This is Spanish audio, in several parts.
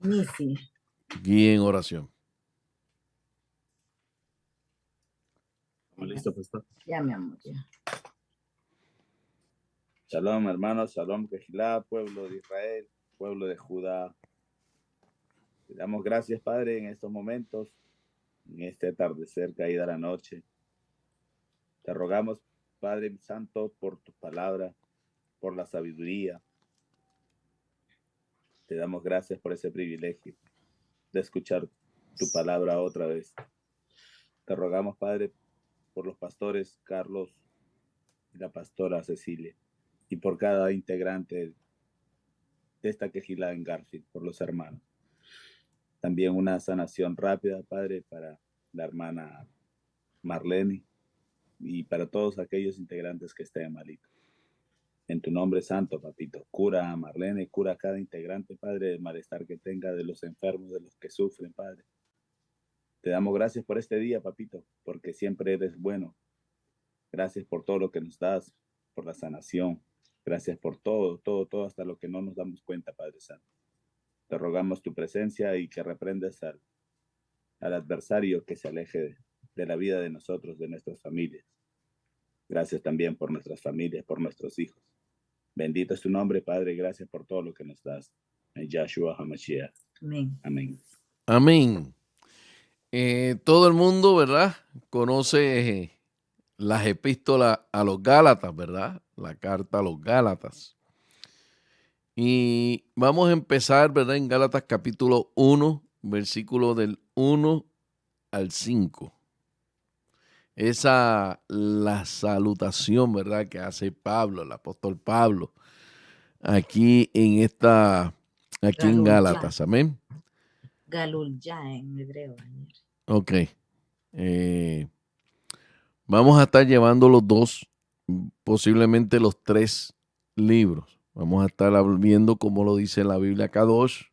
Nisi. Guíe en oración. ¿Listo, pastor? Ya, mi amor, ya. Shalom, hermanos, shalom, Kejilá, pueblo de Israel, pueblo de Judá. Te damos gracias, Padre, en estos momentos, en este atardecer, caída la noche. Te rogamos, Padre Santo, por tu palabra, por la sabiduría. Te damos gracias por ese privilegio de escuchar tu palabra otra vez. Te rogamos, Padre, por los pastores Carlos y la pastora Cecilia, y por cada integrante de esta Kejilá en Garfield, por los hermanos. También una sanación rápida, Padre, para la hermana Marlene y para todos aquellos integrantes que estén malitos. En tu nombre santo, papito, cura a Marlene, cura a cada integrante, Padre, del malestar que tenga, de los enfermos, de los que sufren, Padre. Te damos gracias por este día, papito, porque siempre eres bueno. Gracias por todo lo que nos das, por la sanación. Gracias por todo, hasta lo que no nos damos cuenta, Padre Santo. Te rogamos tu presencia y que reprendas al adversario que se aleje de la vida de nosotros, de nuestras familias. Gracias también por nuestras familias, por nuestros hijos. Bendito es tu nombre, Padre. Gracias por todo lo que nos das. En Yahshua HaMashiach. Amén. Amén. Amén. Todo el mundo, ¿verdad? Conoce las epístolas a los Gálatas, ¿verdad? La carta a los Gálatas. Y vamos a empezar, ¿verdad? En Gálatas capítulo 1, versículo del 1 al 5. La salutación, ¿verdad? Que hace Pablo, el apóstol Pablo, aquí en Gálatas. Amén. Galul ya en hebreo. Ok. Vamos a estar llevando los dos, posiblemente los 3 libros. Vamos a estar viendo cómo lo dice la Biblia Kadosh.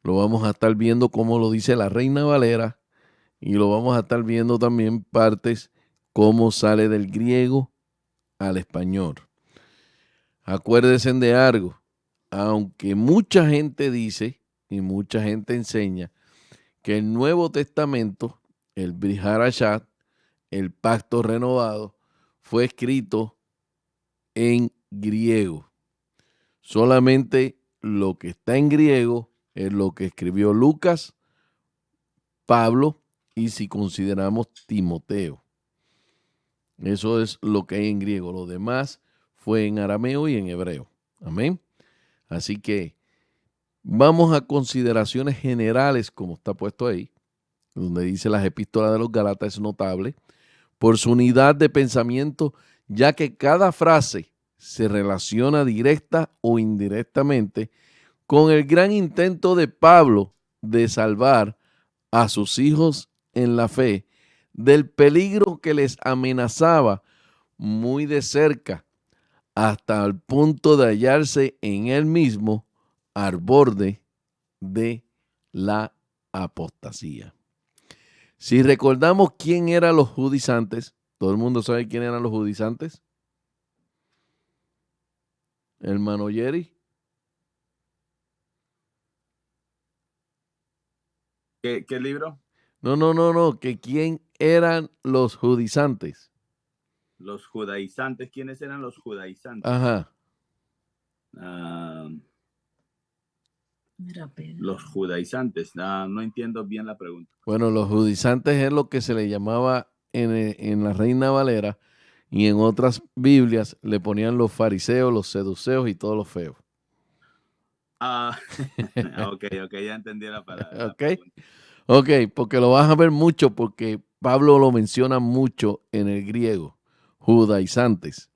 Lo vamos a estar viendo cómo lo dice la Reina Valera. Y lo vamos a estar viendo también partes cómo sale del griego al español. Acuérdense de algo. Aunque mucha gente dice y mucha gente enseña que el Nuevo Testamento, el Brit Hadashah, el Pacto Renovado, fue escrito en griego. Solamente lo que está en griego es lo que escribió Lucas, Pablo y si consideramos Timoteo. Eso es lo que hay en griego. Lo demás fue en arameo y en hebreo. Amén. Así que vamos a consideraciones generales, como está puesto ahí, donde dice las epístolas de los Gálatas, es notable por su unidad de pensamiento, ya que cada frase se relaciona directa o indirectamente con el gran intento de Pablo de salvar a sus hijos en la fe del peligro que les amenazaba muy de cerca, hasta el punto de hallarse en él mismo al borde de la apostasía. Si recordamos quién eran los judaizantes, ¿todo el mundo sabe quién eran los judaizantes? Hermano Jerry. ¿Qué libro? No, que quién eran los judaizantes. Los judaizantes. ¿Quiénes eran los judaizantes? Ajá. Los judaizantes. No entiendo bien la pregunta. Bueno, los judaizantes es lo que se le llamaba en la Reina Valera, y en otras Biblias le ponían los fariseos, los seduceos y todos los feos. Ok, ya entendí la palabra. Ok, porque lo vas a ver mucho, porque Pablo lo menciona mucho en el griego, judaizantes,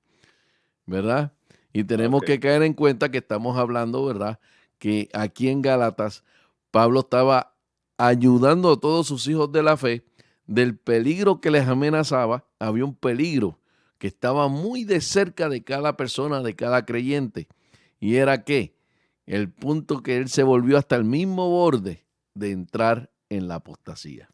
¿verdad? Y tenemos que caer en cuenta que estamos hablando, ¿verdad? Que aquí en Gálatas, Pablo estaba ayudando a todos sus hijos de la fe del peligro que les amenazaba. Había un peligro que estaba muy de cerca de cada persona, de cada creyente. Y era que el punto que él se volvió hasta el mismo borde de entrar en la apostasía.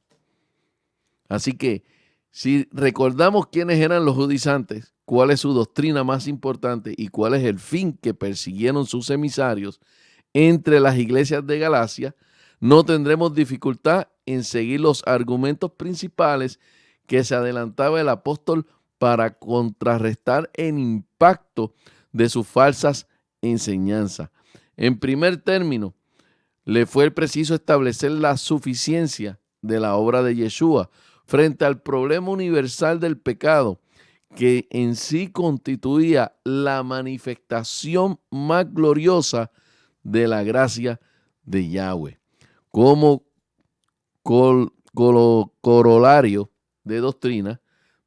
Así que si recordamos quiénes eran los judaizantes, cuál es su doctrina más importante y cuál es el fin que persiguieron sus emisarios, entre las iglesias de Galacia, no tendremos dificultad en seguir los argumentos principales que se adelantaba el apóstol para contrarrestar el impacto de sus falsas enseñanzas. En primer término, le fue preciso establecer la suficiencia de la obra de Yeshua frente al problema universal del pecado, que en sí constituía la manifestación más gloriosa de la gracia de Yahweh. Como corolario de doctrina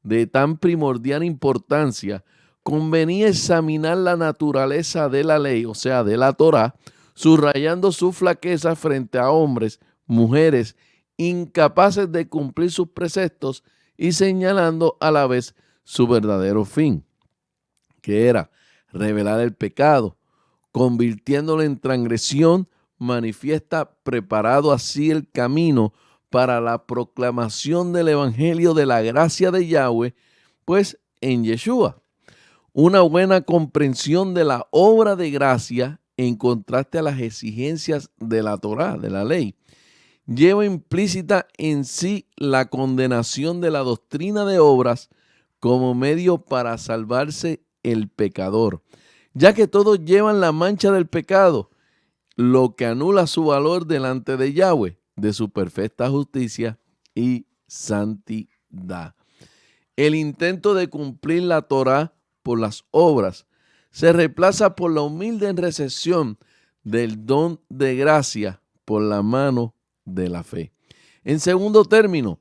de tan primordial importancia, convenía examinar la naturaleza de la ley, o sea, de la Torá, subrayando su flaqueza frente a hombres, mujeres, incapaces de cumplir sus preceptos y señalando a la vez su verdadero fin, que era revelar el pecado, convirtiéndolo en transgresión manifiesta, preparado así el camino para la proclamación del evangelio de la gracia de Yahweh, pues en Yeshua. Una buena comprensión de la obra de gracia en contraste a las exigencias de la Torá, de la ley, lleva implícita en sí la condenación de la doctrina de obras como medio para salvarse el pecador, ya que todos llevan la mancha del pecado, lo que anula su valor delante de Yahweh, de su perfecta justicia y santidad. El intento de cumplir la Torá por las obras se reemplaza por la humilde recepción del don de gracia por la mano de la fe. En segundo término,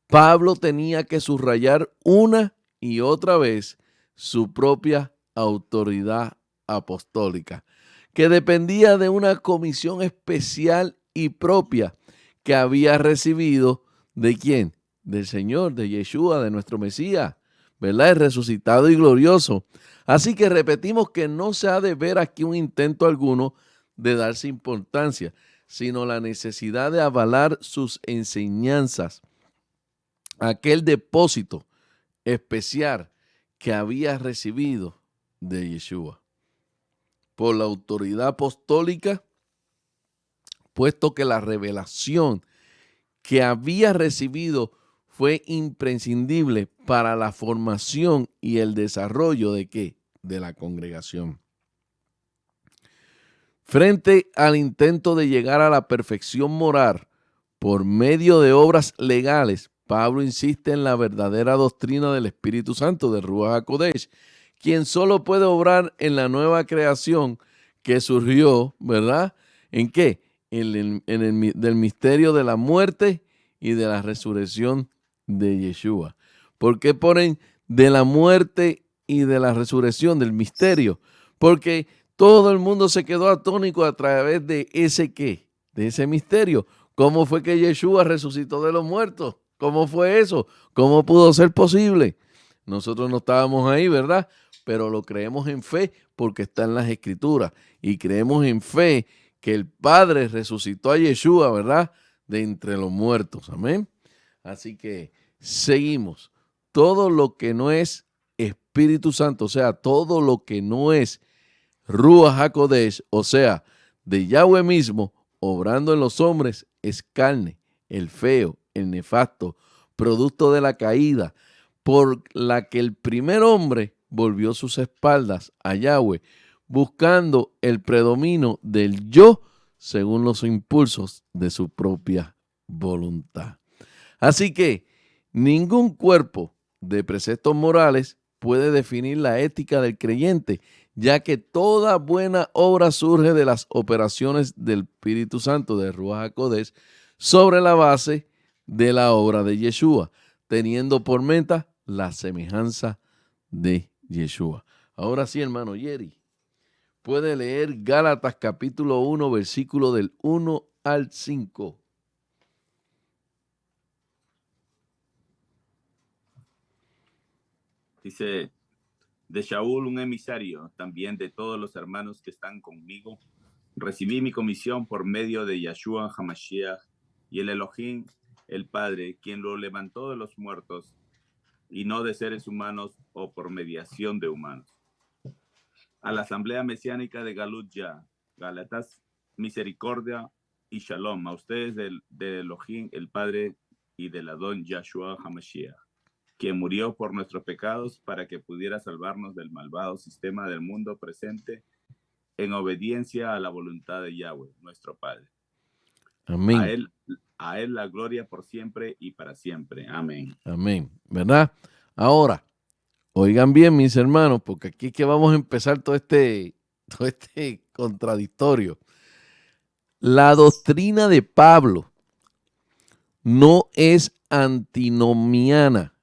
Pablo tenía que subrayar una y otra vez su propia autoridad apostólica, que dependía de una comisión especial y propia que había recibido ¿de quién? Del Señor, de Yeshua, de nuestro Mesías, ¿verdad? El resucitado y glorioso. Así que repetimos que no se ha de ver aquí un intento alguno de darse importancia, sino la necesidad de avalar sus enseñanzas, aquel depósito especial que había recibido de Yeshua por la autoridad apostólica, puesto que la revelación que había recibido fue imprescindible para la formación y el desarrollo de ¿qué? De la congregación. Frente al intento de llegar a la perfección moral por medio de obras legales, Pablo insiste en la verdadera doctrina del Espíritu Santo, de Ruach HaKodesh, quien solo puede obrar en la nueva creación que surgió, ¿verdad? ¿En qué? Del misterio de la muerte y de la resurrección de Yeshua. ¿Por qué ponen de la muerte y de la resurrección, del misterio? Porque todo el mundo se quedó atónico a través de ese qué, de ese misterio. ¿Cómo fue que Yeshua resucitó de los muertos? ¿Cómo fue eso? ¿Cómo pudo ser posible? Nosotros no estábamos ahí, ¿verdad? Pero lo creemos en fe porque está en las Escrituras. Y creemos en fe que el Padre resucitó a Yeshua, ¿verdad? De entre los muertos. Amén. Así que seguimos. Todo lo que no es Espíritu Santo, o sea, todo lo que no es Ruach HaKodesh, o sea, de Yahweh mismo, obrando en los hombres, es carne, el feo, el nefasto, producto de la caída, por la que el primer hombre volvió sus espaldas a Yahweh, buscando el predominio del yo según los impulsos de su propia voluntad. Así que ningún cuerpo de preceptos morales puede definir la ética del creyente, ya que toda buena obra surge de las operaciones del Espíritu Santo, de Ruach HaKodesh, sobre la base de la obra de Yeshua, teniendo por meta la semejanza de Yeshua. Ahora sí, hermano Yeri, puede leer Gálatas capítulo 1, versículo del 1 al 5. Dice, de Shaul, un emisario, también de todos los hermanos que están conmigo, recibí mi comisión por medio de Yeshua HaMashiach y el Elohim, el Padre, quien lo levantó de los muertos, y no de seres humanos o por mediación de humanos. A la asamblea mesiánica de Galut Ya, Gálatas, misericordia y shalom a ustedes de Elohim, el Padre, y del Adón Yahshua HaMashiach, quien murió por nuestros pecados para que pudiera salvarnos del malvado sistema del mundo presente en obediencia a la voluntad de Yahweh, nuestro Padre. Amén. A él la gloria por siempre y para siempre. Amén. Amén. ¿Verdad? Ahora, oigan bien, mis hermanos, porque aquí es que vamos a empezar todo este contradictorio. La doctrina de Pablo no es antinomiana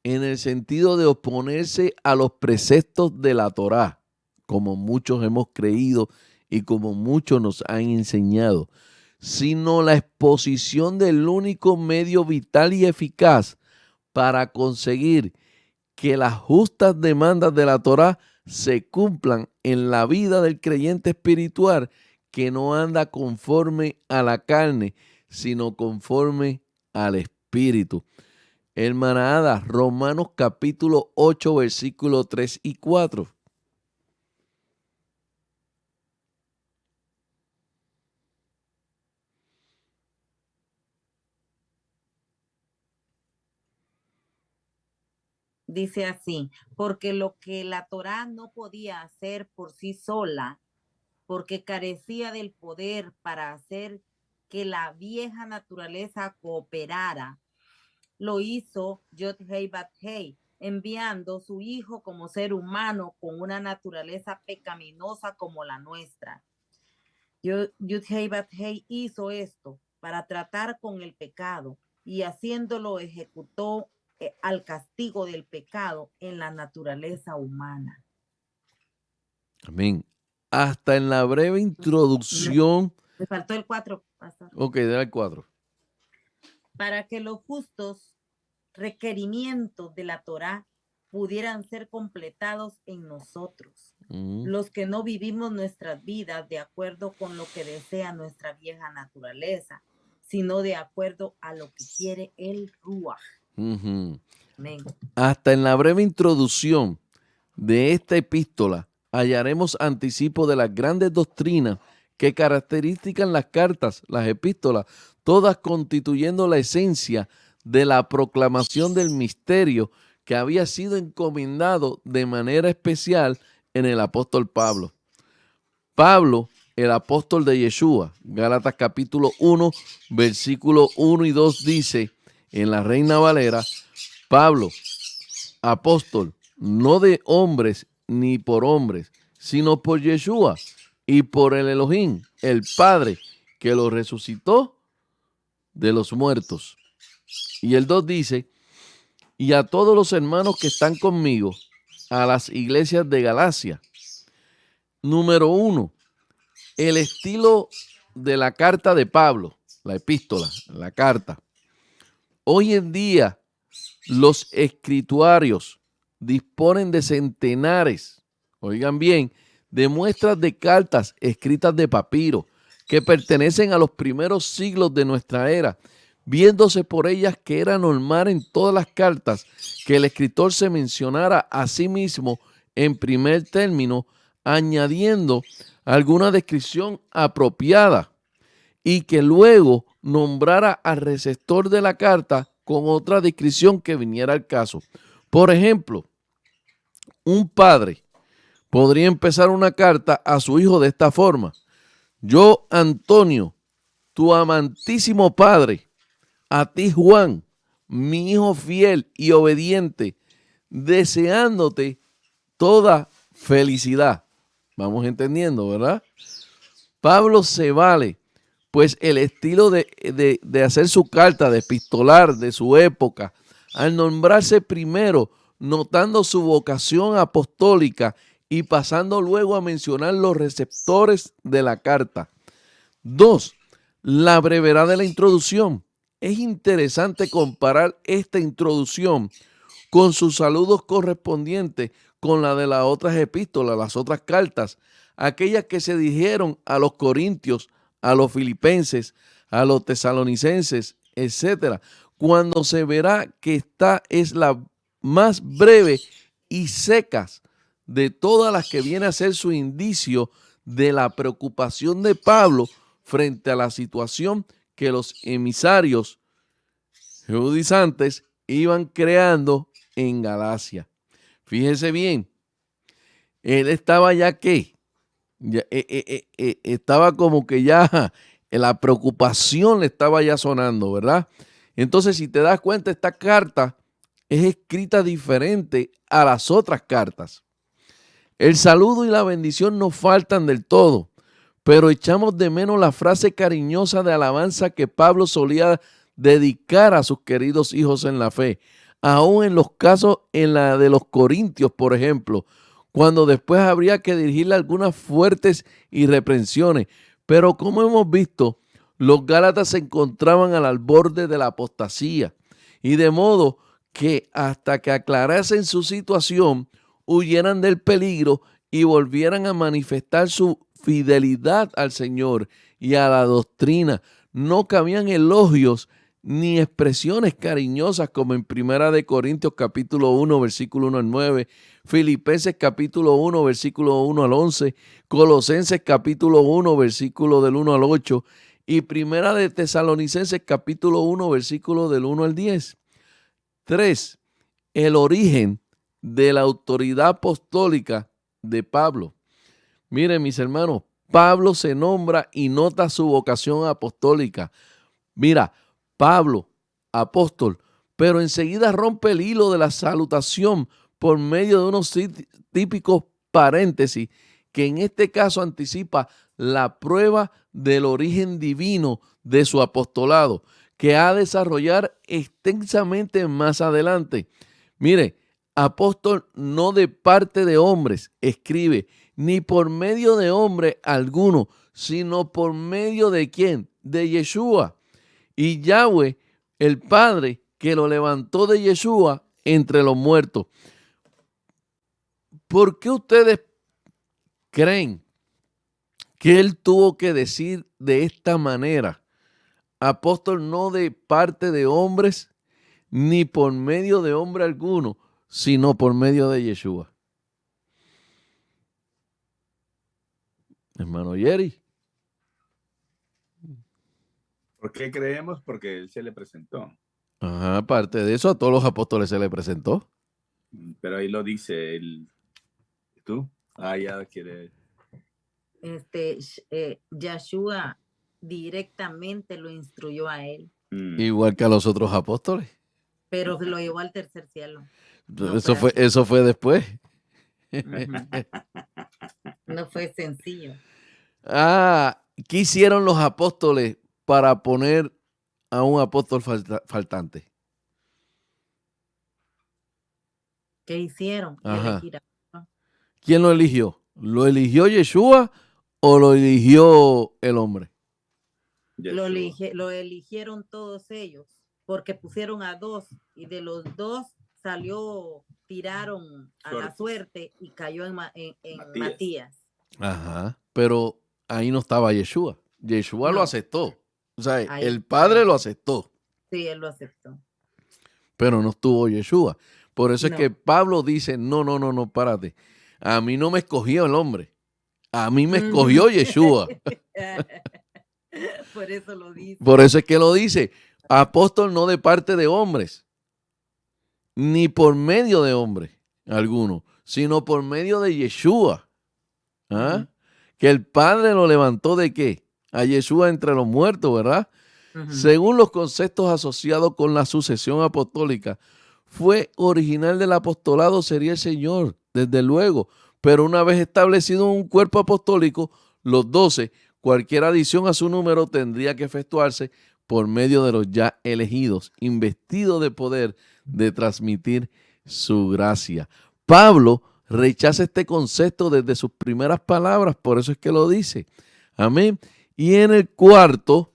en el sentido de oponerse a los preceptos de la Torá, como muchos hemos creído y como muchos nos han enseñado, sino la exposición del único medio vital y eficaz para conseguir que las justas demandas de la Torá se cumplan en la vida del creyente espiritual que no anda conforme a la carne, sino conforme al Espíritu. Hermanada, Romanos capítulo 8, versículos 3 y 4. Dice así, porque lo que la Torá no podía hacer por sí sola, porque carecía del poder para hacer que la vieja naturaleza cooperara, lo hizo Yod-Hei Bat-Hei, enviando su hijo como ser humano con una naturaleza pecaminosa como la nuestra. Yod-Hei Bat-Hei hizo esto para tratar con el pecado y haciéndolo ejecutó al castigo del pecado en la naturaleza humana. Amén. Hasta en la breve introducción. Me faltó el 4, pastor. Ok, da el 4. Para que los justos requerimientos de la Torá pudieran ser completados en nosotros, los que no vivimos nuestras vidas de acuerdo con lo que desea nuestra vieja naturaleza, sino de acuerdo a lo que quiere el Ruach. Amén. Hasta en la breve introducción de esta epístola hallaremos anticipo de las grandes doctrinas que caracterizan las cartas, las epístolas, todas constituyendo la esencia de la proclamación del misterio que había sido encomendado de manera especial en el apóstol Pablo. Pablo, el apóstol de Yeshua, Gálatas capítulo 1, versículo 1 y 2 dice, en la Reina Valera, Pablo, apóstol, no de hombres ni por hombres, sino por Yeshua y por el Elohim, el Padre, que lo resucitó de los muertos. Y el 2 dice, y a todos los hermanos que están conmigo, a las iglesias de Galacia. Número 1, el estilo de la carta de Pablo, la epístola, la carta. Hoy en día, los escrituarios disponen de centenares, oigan bien, de muestras de cartas escritas de papiro que pertenecen a los primeros siglos de nuestra era, viéndose por ellas que era normal en todas las cartas que el escritor se mencionara a sí mismo en primer término, añadiendo alguna descripción apropiada y que luego nombrara al receptor de la carta con otra descripción que viniera al caso. Por ejemplo, un padre podría empezar una carta a su hijo de esta forma: yo, Antonio, tu amantísimo padre, a ti, Juan, mi hijo fiel y obediente, deseándote toda felicidad. Vamos entendiendo, ¿verdad? Pablo se vale, pues el estilo de hacer su carta, de epistolar de su época, al nombrarse primero, notando su vocación apostólica y pasando luego a mencionar los receptores de la carta. 2. La brevedad de la introducción. Es interesante comparar esta introducción con sus saludos correspondientes con la de las otras epístolas, las otras cartas, aquellas que se dijeron a los corintios, a los filipenses, a los tesalonicenses, etc., cuando se verá que esta es la más breve y secas de todas las que viene a ser su indicio de la preocupación de Pablo frente a la situación que los emisarios judaizantes iban creando en Galacia. Fíjese bien, él estaba ya que, estaba como que ya la preocupación le estaba ya sonando, ¿verdad? Entonces, si te das cuenta, esta carta es escrita diferente a las otras cartas. El saludo y la bendición no faltan del todo, pero echamos de menos la frase cariñosa de alabanza que Pablo solía dedicar a sus queridos hijos en la fe. Aún en los casos en la de los corintios, por ejemplo, cuando después habría que dirigirle algunas fuertes irreprensiones. Pero como hemos visto, los gálatas se encontraban al borde de la apostasía, y de modo que hasta que aclarasen su situación, huyeran del peligro y volvieran a manifestar su fidelidad al Señor y a la doctrina. No cabían elogios ni expresiones cariñosas como en Primera de Corintios capítulo 1, versículo 1 al 9, Filipenses capítulo 1, versículo 1 al 11, Colosenses capítulo 1, versículo del 1 al 8 y Primera de Tesalonicenses capítulo 1, versículo del 1 al 10. 3. El origen de la autoridad apostólica de Pablo. Miren, mis hermanos, Pablo se nombra y nota su vocación apostólica. Mira, Pablo, apóstol, pero enseguida rompe el hilo de la salutación por medio de unos típicos paréntesis que en este caso anticipa la prueba del origen divino de su apostolado, que ha de desarrollar extensamente más adelante. Mire, apóstol no de parte de hombres, escribe, ni por medio de hombre alguno, sino por medio de ¿quién? De Yeshua. Y Yahweh, el Padre, que lo levantó de Yeshua entre los muertos. ¿Por qué ustedes creen que él tuvo que decir de esta manera? Apóstol no de parte de hombres, ni por medio de hombre alguno, sino por medio de Yeshua. Hermano Jerry. ¿Por qué creemos? Porque él se le presentó. Ajá, aparte de eso, a todos los apóstoles se le presentó. Pero ahí lo dice él. ¿Tú? Ya quiere. Yeshua directamente lo instruyó a él. Igual que a los otros apóstoles. Pero lo llevó al tercer cielo. Eso fue después. No fue sencillo. ¿Qué hicieron los apóstoles para poner a un apóstol faltante? ¿Qué hicieron? ¿Quién lo eligió? ¿Lo eligió Yeshua o lo eligió el hombre? Lo eligieron todos ellos, porque pusieron a dos y de los dos tiraron a la suerte y cayó en Matías. Ajá, pero ahí no estaba Yeshua. Yeshua lo aceptó. O sea, el Padre lo aceptó. Sí, él lo aceptó. Pero no estuvo Yeshua. Por eso es que Pablo dice, no, párate. A mí no me escogió el hombre. A mí me escogió Yeshua. Por eso lo dice. Por eso es que lo dice. Apóstol no de parte de hombres, ni por medio de hombre alguno, sino por medio de Yeshua. Que el Padre lo levantó ¿de qué? A Yeshua entre los muertos, ¿verdad? Según los conceptos asociados con la sucesión apostólica, fue original del apostolado sería el Señor, desde luego, pero una vez establecido un cuerpo apostólico, los 12, cualquier adición a su número tendría que efectuarse por medio de los ya elegidos, investidos de poder de transmitir su gracia. Pablo rechaza este concepto desde sus primeras palabras, por eso es que lo dice. Amén. Y en el cuarto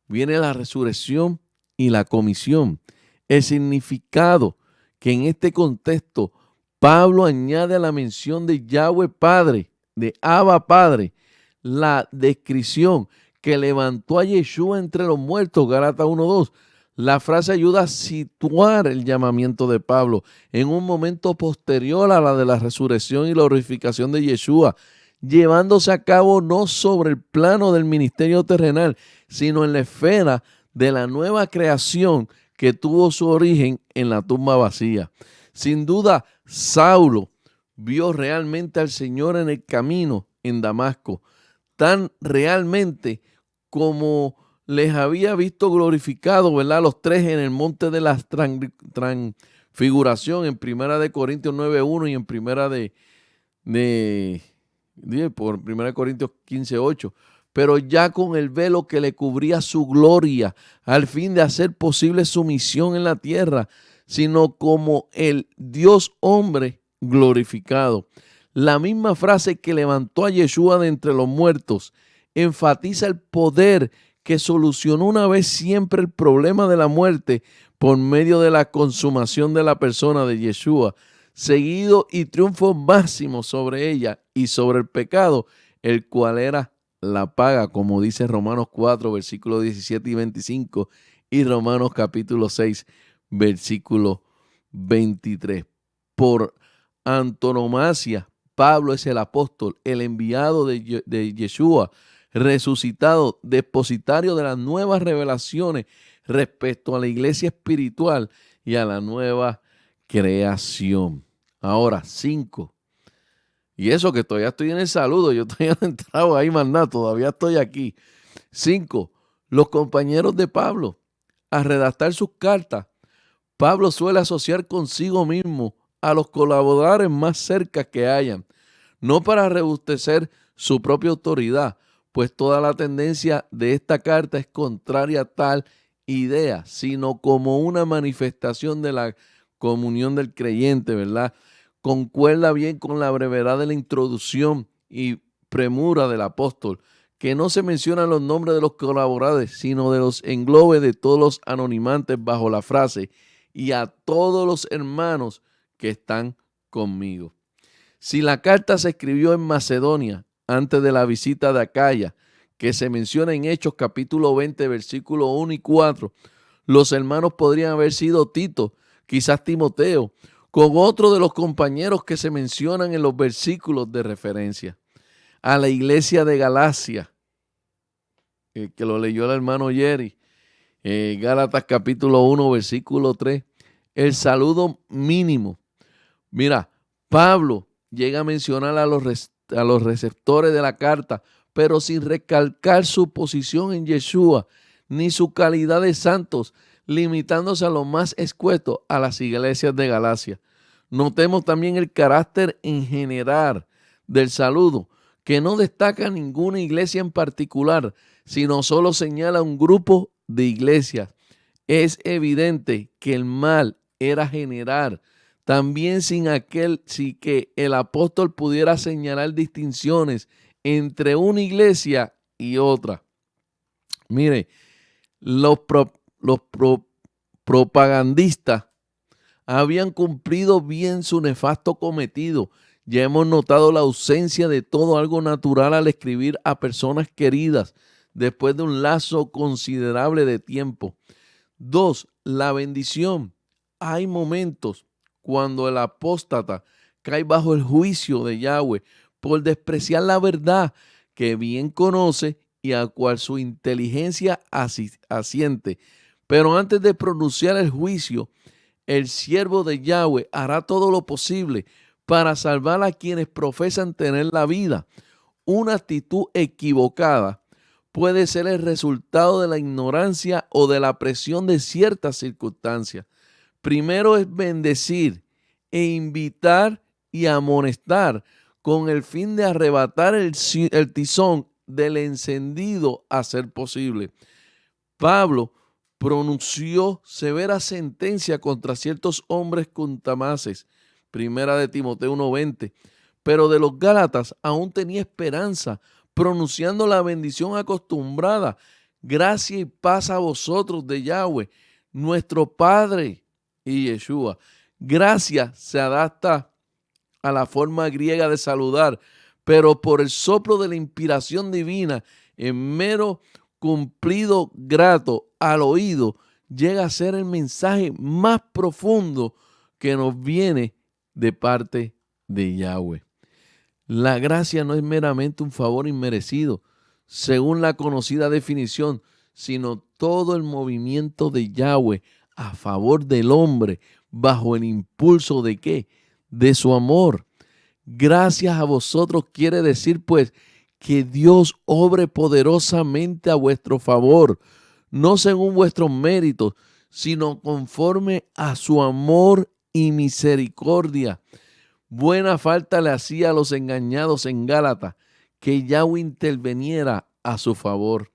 viene la resurrección y la comisión. El significado que en este contexto Pablo añade a la mención de Yahweh Padre, de Abba Padre, la descripción que levantó a Yeshua entre los muertos, Gálatas 1:2, La frase ayuda a situar el llamamiento de Pablo en un momento posterior a la de la resurrección y la glorificación de Yeshua, llevándose a cabo no sobre el plano del ministerio terrenal, sino en la esfera de la nueva creación que tuvo su origen en la tumba vacía. Sin duda, Saulo vio realmente al Señor en el camino en Damasco, tan realmente como les había visto glorificado, ¿verdad? Los tres en el monte de la transfiguración en 1 Corintios 9:1 y en 1 Corintios 15:8. Pero ya con el velo que le cubría su gloria, al fin de hacer posible su misión en la tierra, sino como el Dios hombre glorificado. La misma frase que levantó a Yeshua de entre los muertos enfatiza el poder que solucionó una vez siempre el problema de la muerte por medio de la consumación de la persona de Yeshua, seguido y triunfo máximo sobre ella y sobre el pecado, el cual era la paga, como dice Romanos 4, versículos 17 y 25, y Romanos capítulo 6, versículo 23. Por antonomasia, Pablo es el apóstol, el enviado de Yeshua, resucitado, depositario de las nuevas revelaciones respecto a la iglesia espiritual y a la nueva creación. Ahora, 5. Y eso que todavía estoy en el saludo, yo todavía no he entrado ahí más nada, todavía estoy aquí. 5. Los compañeros de Pablo, al redactar sus cartas, Pablo suele asociar consigo mismo a los colaboradores más cerca que hayan, no para rebustecer su propia autoridad, pues toda la tendencia de esta carta es contraria a tal idea, sino como una manifestación de la comunión del creyente, ¿verdad? Concuerda bien con la brevedad de la introducción y premura del apóstol, que no se mencionan los nombres de los colaboradores, sino de los englobes de todos los anonimantes bajo la frase y a todos los hermanos que están conmigo. Si la carta se escribió en Macedonia antes de la visita de Acaya, que se menciona en Hechos capítulo 20, versículos 1 y 4, los hermanos podrían haber sido Tito, quizás Timoteo, con otro de los compañeros que se mencionan en los versículos de referencia. A la iglesia de Galacia, que lo leyó el hermano Jerry, Gálatas capítulo 1, versículo 3, el saludo mínimo. Mira, Pablo llega a mencionar a los receptores de la carta, pero sin recalcar su posición en Yeshua, ni su calidad de santos, limitándose a lo más escueto a las iglesias de Galacia. Notemos también el carácter en general del saludo, que no destaca ninguna iglesia en particular, sino solo señala un grupo de iglesias. Es evidente que el mal era general, también sin que el apóstol pudiera señalar distinciones entre una iglesia y otra. Mire, los propagandistas habían cumplido bien su nefasto cometido. Ya hemos notado la ausencia de todo algo natural al escribir a personas queridas después de un lapso considerable de tiempo. 2. La bendición. Hay momentos cuando el apóstata cae bajo el juicio de Yahweh por despreciar la verdad que bien conoce y a cual su inteligencia asiente. Pero antes de pronunciar el juicio, el siervo de Yahweh hará todo lo posible para salvar a quienes profesan tener la vida. Una actitud equivocada puede ser el resultado de la ignorancia o de la presión de ciertas circunstancias. Primero es bendecir e invitar y amonestar con el fin de arrebatar el tizón del encendido a ser posible. Pablo pronunció severa sentencia contra ciertos hombres contamaces, 1 Timoteo 1:20, pero de los Gálatas aún tenía esperanza, pronunciando la bendición acostumbrada: gracia y paz a vosotros de Yahweh, nuestro Padre y Yeshua. Gracia se adapta a la forma griega de saludar, pero por el soplo de la inspiración divina, en mero cumplido grato al oído, llega a ser el mensaje más profundo que nos viene de parte de Yahweh. La gracia no es meramente un favor inmerecido, según la conocida definición, sino todo el movimiento de Yahweh a favor del hombre, bajo el impulso de ¿qué? De su amor. Gracias a vosotros quiere decir pues que Dios obre poderosamente a vuestro favor, no según vuestros méritos, sino conforme a su amor y misericordia. Buena falta le hacía a los engañados en Gálatas que Yahweh interviniera a su favor.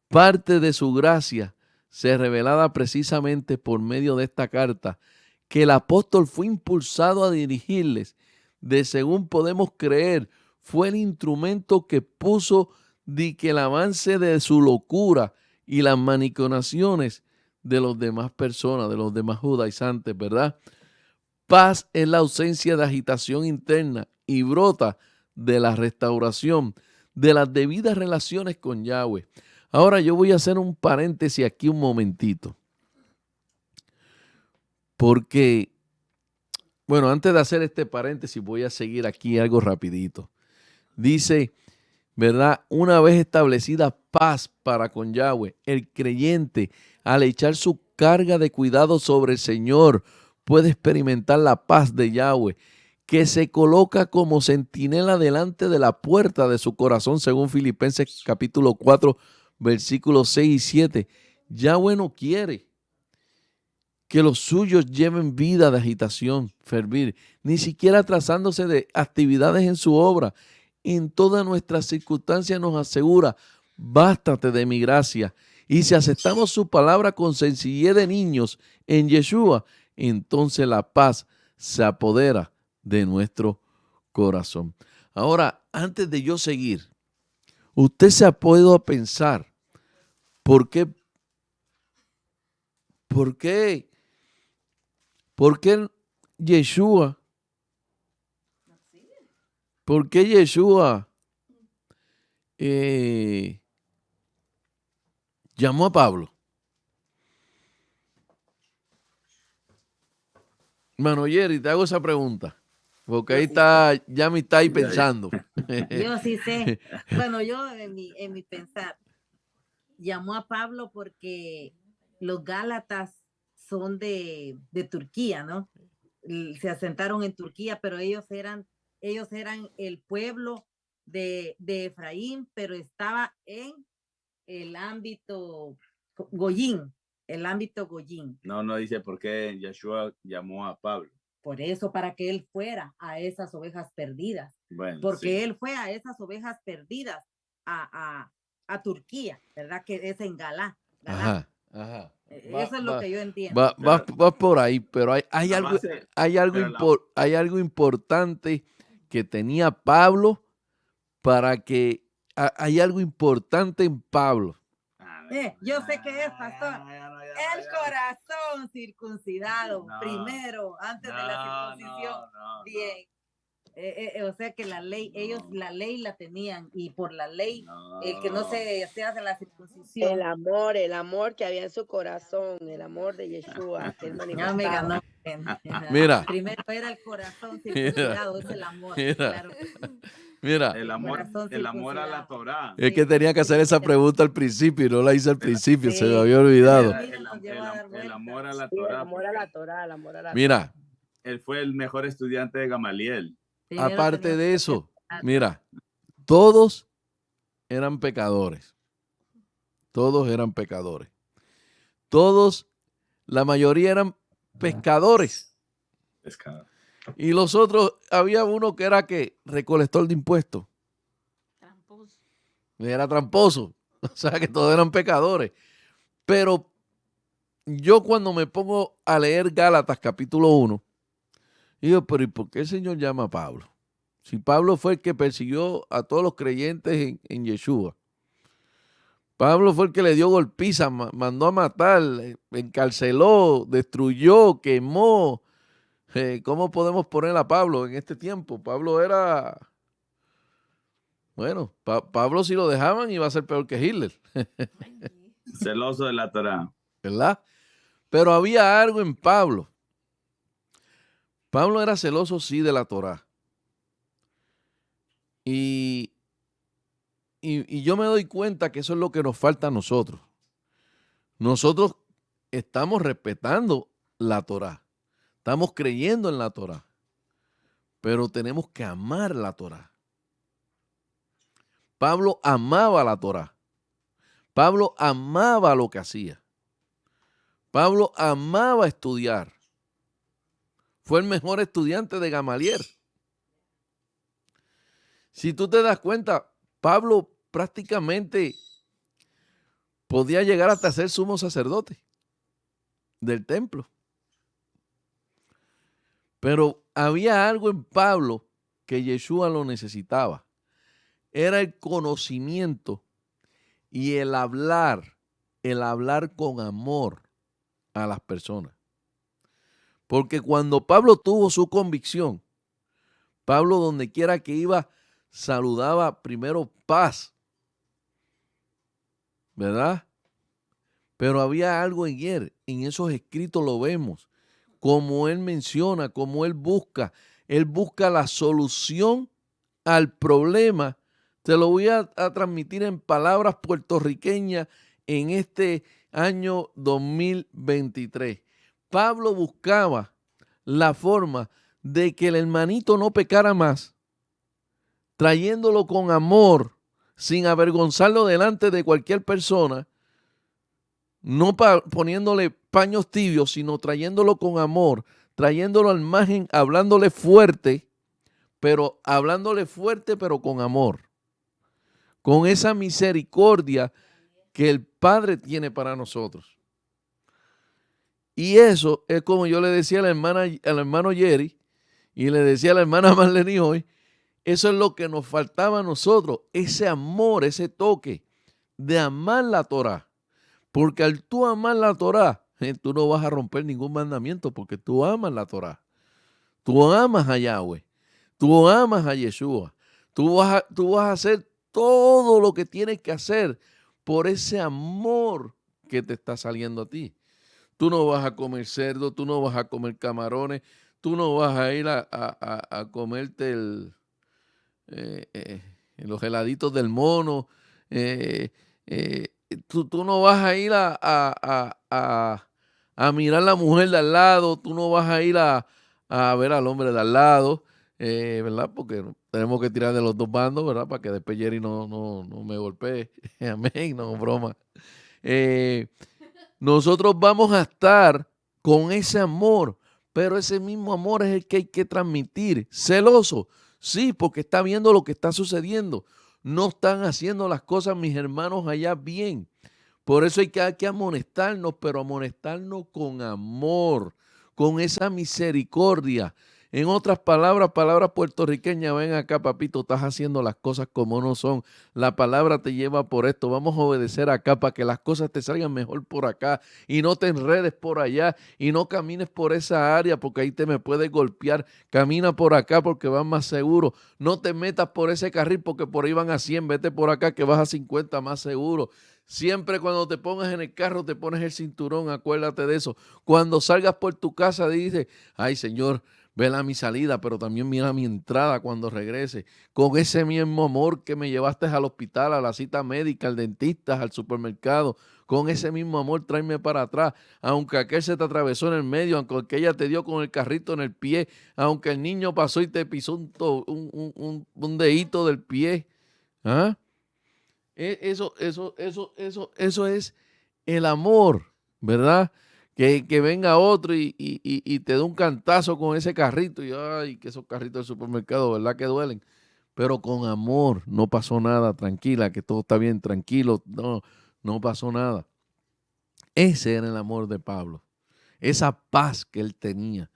Parte de su gracia se revelada precisamente por medio de esta carta, que el apóstol fue impulsado a dirigirles, de según podemos creer, fue el instrumento que puso de que el avance de su locura y las manipulaciones de los demás personas, de los demás judaizantes, ¿verdad? Paz es la ausencia de agitación interna y brota de la restauración de las debidas relaciones con Yahweh. Ahora yo voy a hacer un paréntesis aquí un momentito. Porque, bueno, antes de hacer este paréntesis voy a seguir aquí algo rapidito. Dice, ¿verdad? Una vez establecida paz para con Yahweh, el creyente al echar su carga de cuidado sobre el Señor puede experimentar la paz de Yahweh, que se coloca como centinela delante de la puerta de su corazón, según Filipenses capítulo 4, versículos 6 y 7. Yahweh no quiere que los suyos lleven vida de agitación, fervir, ni siquiera trazándose de actividades en su obra. En todas nuestras circunstancias nos asegura, bástate de mi gracia. Y si aceptamos su palabra con sencillez de niños en Yeshua, entonces la paz se apodera de nuestro corazón. Ahora, antes de yo seguir, usted se ha podido pensar por qué Yeshua, por qué Yeshua llamó a Pablo. Mano Jerry, te hago esa pregunta. Porque ahí está, ya me está ahí pensando. Yo sí sé. Bueno, yo en mi pensar, llamó a Pablo porque los Gálatas son de Turquía, ¿no? Se asentaron en Turquía, pero ellos eran el pueblo de Efraín, pero estaba en el ámbito Goyín, el ámbito Goyín. No dice por qué Yeshua llamó a Pablo. Por eso, para que él fuera a esas ovejas perdidas. Bueno, porque sí. él fue a esas ovejas perdidas a Turquía, ¿verdad? Que es en Galá. Ajá. Eso es lo que yo entiendo. Va por ahí, pero hay algo importante que tenía Pablo para que hay algo importante en Pablo. Yo sé que es, pastor. El corazón circuncidado primero, antes de la circuncisión. Bien. O sea que la ley, ellos la ley la tenían, y por la ley, el que no se hace la circuncisión. El amor que había en su corazón, el amor de Yeshua, que él manifestaba. Ya me ganó. Mira. Primero era el corazón circuncidado, es el amor. Mira. Claro. Mira, El amor a la Torá. es que tenía que hacer esa pregunta al principio y no la hice al principio, Sí. se me había olvidado. El amor a la Sí, el Torá. amor a la Torá, el amor a la Mira, Él fue el mejor estudiante de Gamaliel. Primero aparte tenía de que eso, hacer- mira, todos eran pecadores. Todos eran pecadores. Todos, la mayoría eran pescadores. Pescado. Y los otros, había uno que era que recolector de impuestos. Tramposo. Era tramposo. O sea que todos eran pecadores. Pero yo cuando me pongo a leer Gálatas capítulo 1, digo, pero ¿y por qué el Señor llama a Pablo? Si Pablo fue el que persiguió a todos los creyentes en Yeshua. Pablo fue el que le dio golpiza, mandó a matar, encarceló, destruyó, quemó. ¿Cómo podemos poner a Pablo en este tiempo? Pablo era... Bueno, Pablo si lo dejaban iba a ser peor que Hitler. Celoso de la Torá. ¿verdad? Pero había algo en Pablo. Pablo era celoso, sí, de la Torá. Y yo me doy cuenta que eso es lo que nos falta a nosotros. Nosotros estamos respetando la Torá. Estamos creyendo en la Torá. Pero tenemos que amar la Torá. Pablo amaba la Torá. Pablo amaba lo que hacía. Pablo amaba estudiar. Fue el mejor estudiante de Gamaliel. Si tú te das cuenta, Pablo prácticamente podía llegar hasta ser sumo sacerdote del templo. Pero había algo en Pablo que Yeshua lo necesitaba. Era el conocimiento y el hablar con amor a las personas. Porque cuando Pablo tuvo su convicción, Pablo donde quiera que iba, saludaba primero paz, ¿verdad? Pero había algo en él, en esos escritos lo vemos, como él menciona, como él busca la solución al problema. Te lo voy a transmitir en palabras puertorriqueñas en este año 2023. Pablo buscaba la forma de que el hermanito no pecara más, trayéndolo con amor, sin avergonzarlo delante de cualquier persona, no poniéndole paños tibios, sino trayéndolo con amor, trayéndolo al margen, hablándole fuerte, pero con amor, con esa misericordia que el Padre tiene para nosotros. Y eso es como yo le decía a al hermano Jerry y le decía a la hermana Marlene hoy, eso es lo que nos faltaba a nosotros, ese amor, ese toque de amar la Torá. Porque al tú amar la Torá, tú no vas a romper ningún mandamiento porque tú amas la Torá. Tú amas a Yahweh. Tú amas a Yeshua. Tú vas a hacer todo lo que tienes que hacer por ese amor que te está saliendo a ti. Tú no vas a comer cerdo, tú no vas a comer camarones, tú no vas a ir a comerte los heladitos del mono. Tú no vas a ir a mirar a la mujer de al lado, tú no vas a ir a ver al hombre de al lado, ¿verdad? Porque tenemos que tirar de los dos bandos, ¿verdad? Para que después Jerry no me golpee. Amén, no, broma. Nosotros vamos a estar con ese amor, pero ese mismo amor es el que hay que transmitir. Celoso, sí, porque está viendo lo que está sucediendo. No están haciendo las cosas mis hermanos allá bien. Por eso hay que amonestarnos, pero amonestarnos con amor, con esa misericordia. En otras palabras puertorriqueñas, ven acá, papito, estás haciendo las cosas como no son. La palabra te lleva por esto. Vamos a obedecer acá para que las cosas te salgan mejor por acá y no te enredes por allá y no camines por esa área porque ahí te me puedes golpear. Camina por acá porque vas más seguro. No te metas por ese carril porque por ahí van a 100. Vete por acá que vas a 50 más seguro. Siempre cuando te pongas en el carro te pones el cinturón, acuérdate de eso. Cuando salgas por tu casa dices, ay Señor, vela mi salida, pero también mira mi entrada cuando regrese. Con ese mismo amor que me llevaste al hospital, a la cita médica, al dentista, al supermercado. Con ese mismo amor tráeme para atrás. Aunque aquel se te atravesó en el medio, aunque ella te dio con el carrito en el pie, aunque el niño pasó y te pisó un dedito del pie. ¿Ah? Eso es el amor, ¿verdad? Que venga otro y te dé un cantazo con ese carrito y ay, que esos carritos del supermercado, ¿verdad? Que duelen. Pero con amor, no pasó nada, tranquila, que todo está bien, tranquilo, no pasó nada. Ese era el amor de Pablo, esa paz que él tenía.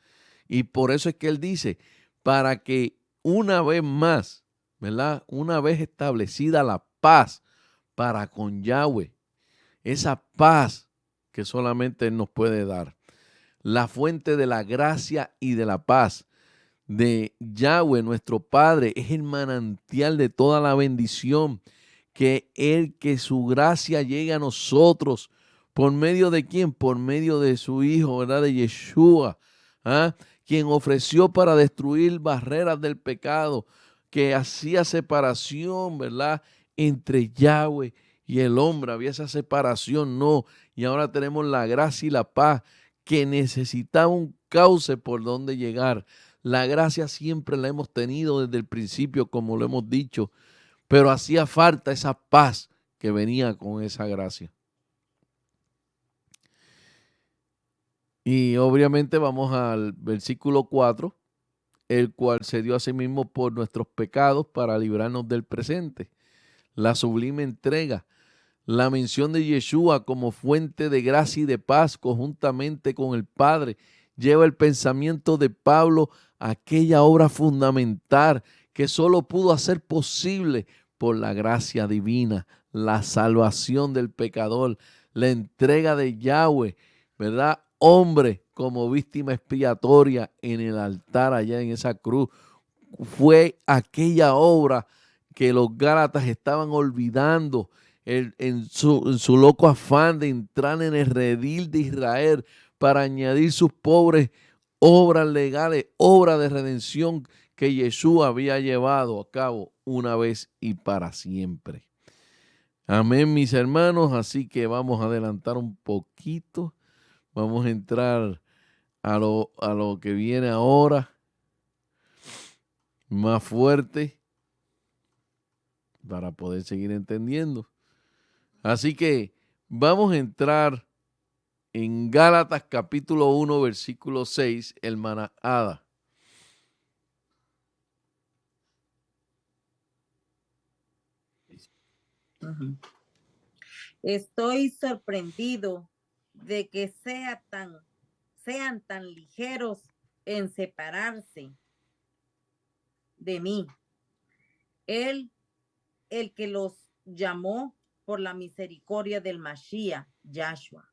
Y por eso es que él dice, para que una vez más, ¿verdad? Una vez establecida la paz para con Yahweh, esa paz que solamente Él nos puede dar. La fuente de la gracia y de la paz de Yahweh, nuestro Padre, es el manantial de toda la bendición, que su gracia llegue a nosotros ¿Por medio de quién? Por medio de su Hijo, ¿verdad? De Yeshua, ¿ah? Quien ofreció para destruir barreras del pecado, que hacía separación, ¿verdad? Entre Yahweh y el hombre. Había esa separación, no. Y ahora tenemos la gracia y la paz, que necesitaba un cauce por donde llegar. La gracia siempre la hemos tenido desde el principio, como lo hemos dicho, pero hacía falta esa paz que venía con esa gracia. Y obviamente vamos al versículo 4, el cual se dio a sí mismo por nuestros pecados para librarnos del presente. La sublime entrega, la mención de Yeshua como fuente de gracia y de paz conjuntamente con el Padre, lleva el pensamiento de Pablo a aquella obra fundamental que solo pudo hacer posible por la gracia divina, la salvación del pecador, la entrega de Yahweh, ¿verdad? Hombre como víctima expiatoria en el altar allá en esa cruz. Fue aquella obra que los Gálatas estaban olvidando en su loco afán de entrar en el redil de Israel para añadir sus pobres obras legales, obras de redención que Yeshua había llevado a cabo una vez y para siempre. Amén, mis hermanos. Así que vamos a adelantar un poquito. Vamos a entrar a lo que viene ahora, más fuerte, para poder seguir entendiendo. Así que vamos a entrar en Gálatas capítulo 1, versículo 6, hermana Ada. Ujú. Estoy sorprendido de que sean tan ligeros en separarse de mí. Él, el que los llamó por la misericordia del Mashiach, Yahshua,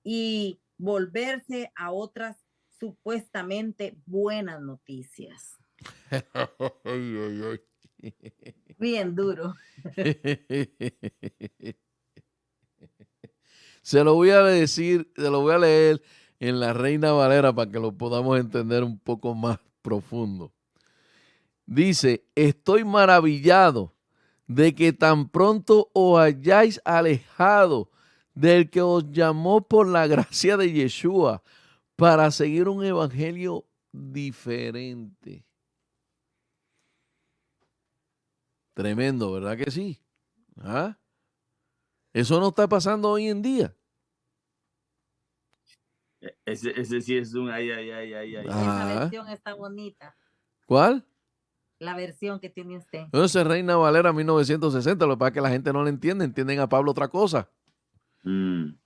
y volverse a otras supuestamente buenas noticias. Bien duro. Se lo voy a decir, se lo voy a leer en la Reina Valera para que lo podamos entender un poco más profundo. Dice, estoy maravillado de que tan pronto os hayáis alejado del que os llamó por la gracia de Yeshua para seguir un evangelio diferente. Tremendo, ¿verdad que sí? ¿Ah? Eso no está pasando hoy en día. Ese sí es un ay. Esa versión está bonita. ¿Cuál? La versión que tiene usted. Entonces, Reina Valera 1960, lo que pasa es que la gente no le entiende, entienden a Pablo otra cosa.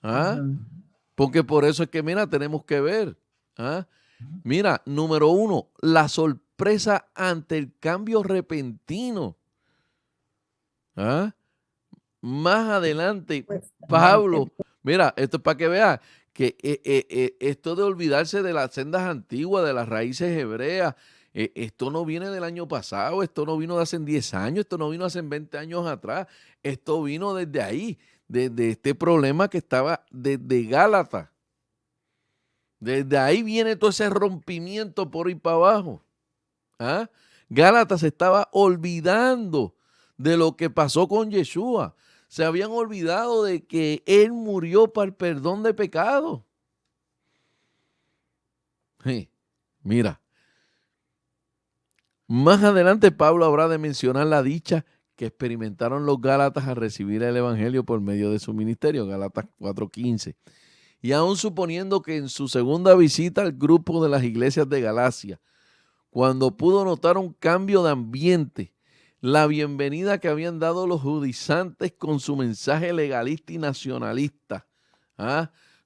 ¿Ah? Porque por eso es que, mira, tenemos que ver. ¿Ah? Mira, número 1, la sorpresa ante el cambio repentino. ¿Ah? Más adelante, Pablo, mira, esto es para que veas que esto de olvidarse de las sendas antiguas, de las raíces hebreas, esto no viene del año pasado, esto no vino de hace 10 años, esto no vino hace 20 años atrás, esto vino desde ahí, desde este problema que estaba desde Gálatas. Desde ahí viene todo ese rompimiento por ahí para abajo. ¿Ah? Gálatas se estaba olvidando de lo que pasó con Yeshua. Se habían olvidado de que Él murió para el perdón de pecados. Sí, mira, más adelante Pablo habrá de mencionar la dicha que experimentaron los Gálatas al recibir el Evangelio por medio de su ministerio, Gálatas 4:15. Y aún suponiendo que en su segunda visita al grupo de las iglesias de Galacia, cuando pudo notar un cambio de ambiente, la bienvenida que habían dado los judaizantes con su mensaje legalista y nacionalista,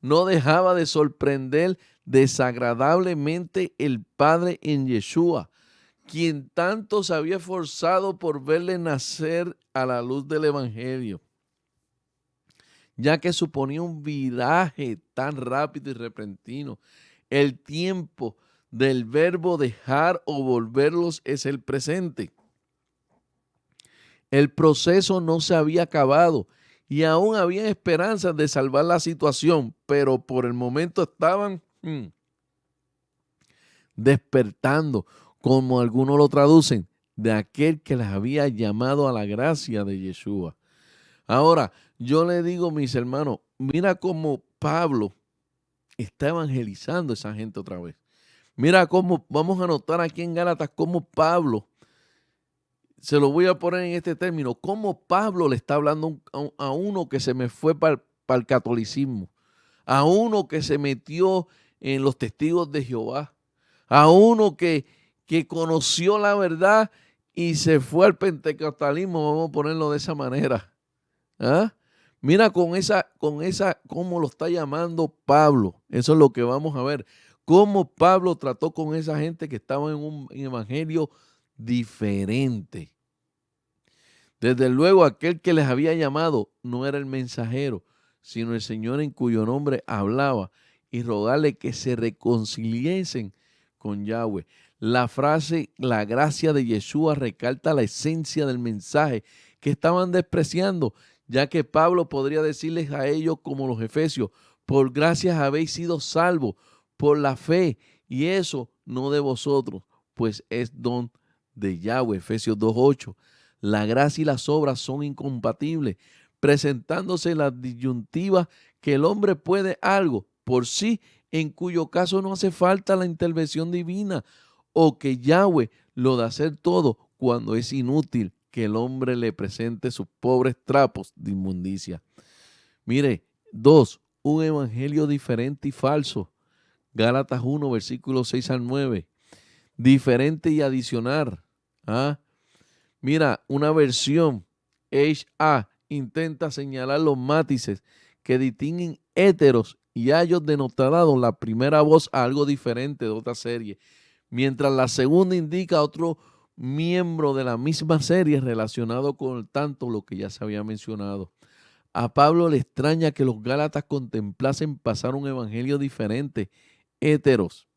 no dejaba de sorprender desagradablemente el Padre en Yeshua, quien tanto se había esforzado por verle nacer a la luz del Evangelio, ya que suponía un viraje tan rápido y repentino. El tiempo del verbo dejar o volverlos es el presente. El proceso no se había acabado y aún había esperanzas de salvar la situación, pero por el momento estaban despertando, como algunos lo traducen, de aquel que les había llamado a la gracia de Yeshua. Ahora, yo le digo, mis hermanos, mira cómo Pablo está evangelizando a esa gente otra vez. Mira cómo, vamos a notar aquí en Gálatas, cómo Pablo, se lo voy a poner en este término, cómo Pablo le está hablando a uno que se me fue para el catolicismo, a uno que se metió en los testigos de Jehová, a uno que conoció la verdad y se fue al pentecostalismo, vamos a ponerlo de esa manera. ¿Ah? Mira cómo lo está llamando Pablo. Eso es lo que vamos a ver. Cómo Pablo trató con esa gente que estaba en un evangelio diferente. Desde luego, aquel que les había llamado no era el mensajero, sino el Señor en cuyo nombre hablaba y rogarle que se reconciliesen con Yahweh. La frase, la gracia de Yeshua, recalca la esencia del mensaje que estaban despreciando, ya que Pablo podría decirles a ellos como los efesios, por gracias habéis sido salvos por la fe, y eso no de vosotros, pues es don de Yahweh, Efesios 2:8. La gracia y las obras son incompatibles, presentándose las disyuntivas que el hombre puede algo por sí, en cuyo caso no hace falta la intervención divina, o que Yahweh lo da hacer todo cuando es inútil que el hombre le presente sus pobres trapos de inmundicia. Mire, 2. Un evangelio diferente y falso. Gálatas 1, versículos 6 al 9. Diferente y adicional. Mira, una versión HA intenta señalar los matices que distinguen héteros y hayos denotados la primera voz a algo diferente de otra serie, mientras la segunda indica a otro miembro de la misma serie relacionado con tanto lo que ya se había mencionado. A Pablo le extraña que los Gálatas contemplasen pasar un evangelio diferente, héteros.